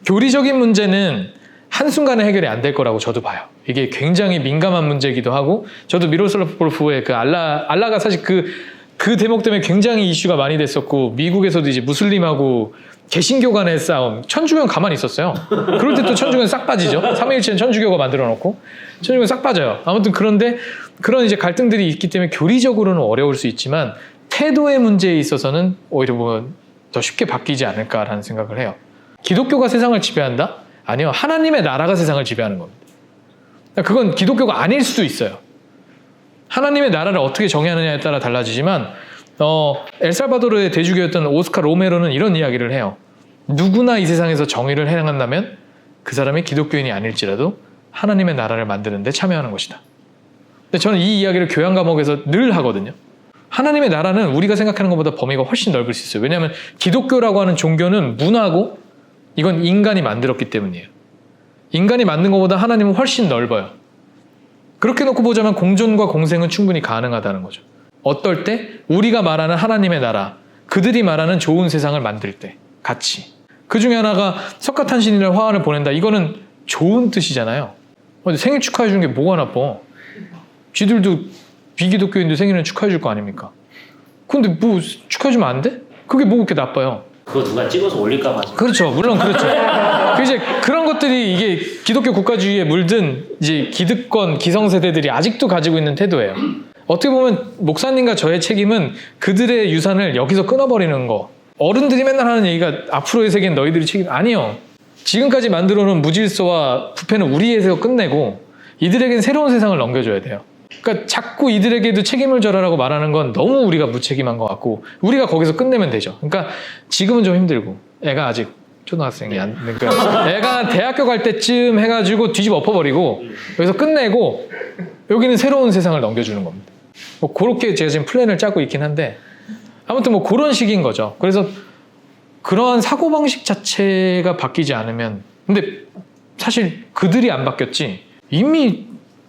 Speaker 3: 교리적인 문제는 한순간에 해결이 안 될 거라고 저도 봐요. 이게 굉장히 민감한 문제이기도 하고, 저도 미로슬라볼프의 그 알라가 사실 그 대목 때문에 굉장히 이슈가 많이 됐었고, 미국에서도 이제 무슬림하고 개신교 간의 싸움, 천주교는 가만히 있었어요. 그럴 때 또 천주교는 싹 빠지죠. 삼위일체는 천주교가 만들어 놓고 천주교는 싹 빠져요. 아무튼 그런데 그런 이제 갈등들이 있기 때문에 교리적으로는 어려울 수 있지만 태도의 문제에 있어서는 오히려 보면 더 쉽게 바뀌지 않을까라는 생각을 해요. 기독교가 세상을 지배한다? 아니요. 하나님의 나라가 세상을 지배하는 겁니다. 그건 기독교가 아닐 수도 있어요. 하나님의 나라를 어떻게 정의하느냐에 따라 달라지지만 엘살바도르의 대주교였던 오스카 로메로는 이런 이야기를 해요. 누구나 이 세상에서 정의를 행한다면 그 사람이 기독교인이 아닐지라도 하나님의 나라를 만드는 데 참여하는 것이다. 근데 저는 이 이야기를 교양 과목에서 늘 하거든요. 하나님의 나라는 우리가 생각하는 것보다 범위가 훨씬 넓을 수 있어요. 왜냐하면 기독교라고 하는 종교는 문화고 이건 인간이 만들었기 때문이에요. 인간이 만든 것보다 하나님은 훨씬 넓어요. 그렇게 놓고 보자면 공존과 공생은 충분히 가능하다는 거죠. 어떨 때? 우리가 말하는 하나님의 나라, 그들이 말하는 좋은 세상을 만들 때 같이. 그 중에 하나가 석가탄신일날 화환을 보낸다. 이거는 좋은 뜻이잖아요. 생일 축하해 주는 게 뭐가 나빠? 쥐들도 비기독교인도 생일은 축하해 줄 거 아닙니까? 근데 뭐 축하해 주면 안 돼? 그게 뭐 그렇게 나빠요?
Speaker 1: 그거 누가 찍어서 올릴까 봐.
Speaker 3: 그렇죠. 물론 그렇죠. 이제 그런 것들이 이게 기독교 국가주의에 물든 이제 기득권 기성세대들이 아직도 가지고 있는 태도예요. 어떻게 보면 목사님과 저의 책임은 그들의 유산을 여기서 끊어버리는 거. 어른들이 맨날 하는 얘기가 앞으로의 세계는 너희들이 책임. 아니요. 지금까지 만들어놓은 무질서와 부패는 우리에서 끝내고 이들에겐 새로운 세상을 넘겨줘야 돼요. 그러니까 자꾸 이들에게도 책임을 져라라고 말하는 건 너무 우리가 무책임한 것 같고 우리가 거기서 끝내면 되죠. 그러니까 지금은 좀 힘들고 애가 아직 초등학생이 안 그러니까 애가 대학교 갈 때쯤 해가지고 뒤집어 엎어버리고 여기서 끝내고 여기는 새로운 세상을 넘겨주는 겁니다. 뭐 그렇게 제가 지금 플랜을 짜고 있긴 한데 아무튼 뭐 그런 식인 거죠. 그래서 그러한 사고방식 자체가 바뀌지 않으면 근데 사실 그들이 안 바뀌었지 이미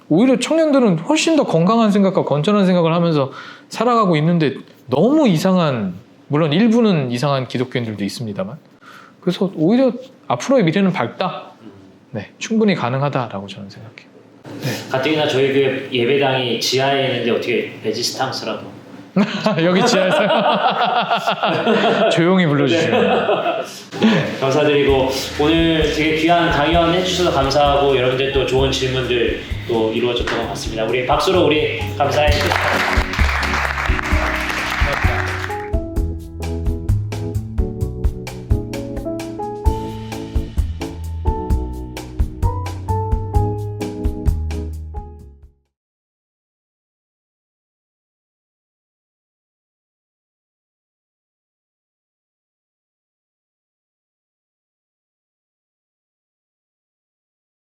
Speaker 3: 오히려 청년들은 훨씬 더 건강한 생각과 건전한 생각을 하면서 살아가고 있는데 너무 이상한 물론 일부는 이상한 기독교인들도 있습니다만 그래서 오히려 앞으로의 미래는 밝다. 네, 충분히 가능하다라고 저는 생각해요.
Speaker 1: 가뜩이나 저희 교회 예배당이 지하에 있는데 어떻게 베지스탕스라도
Speaker 3: 여기 지하에서요? 조용히 불러주시면
Speaker 1: 감사드리고 오늘 되게 귀한 강연 해주셔서 감사하고 여러분들 또 좋은 질문들 또 이루어졌던 것 같습니다. 우리 박수로 우리 감사해 주세요.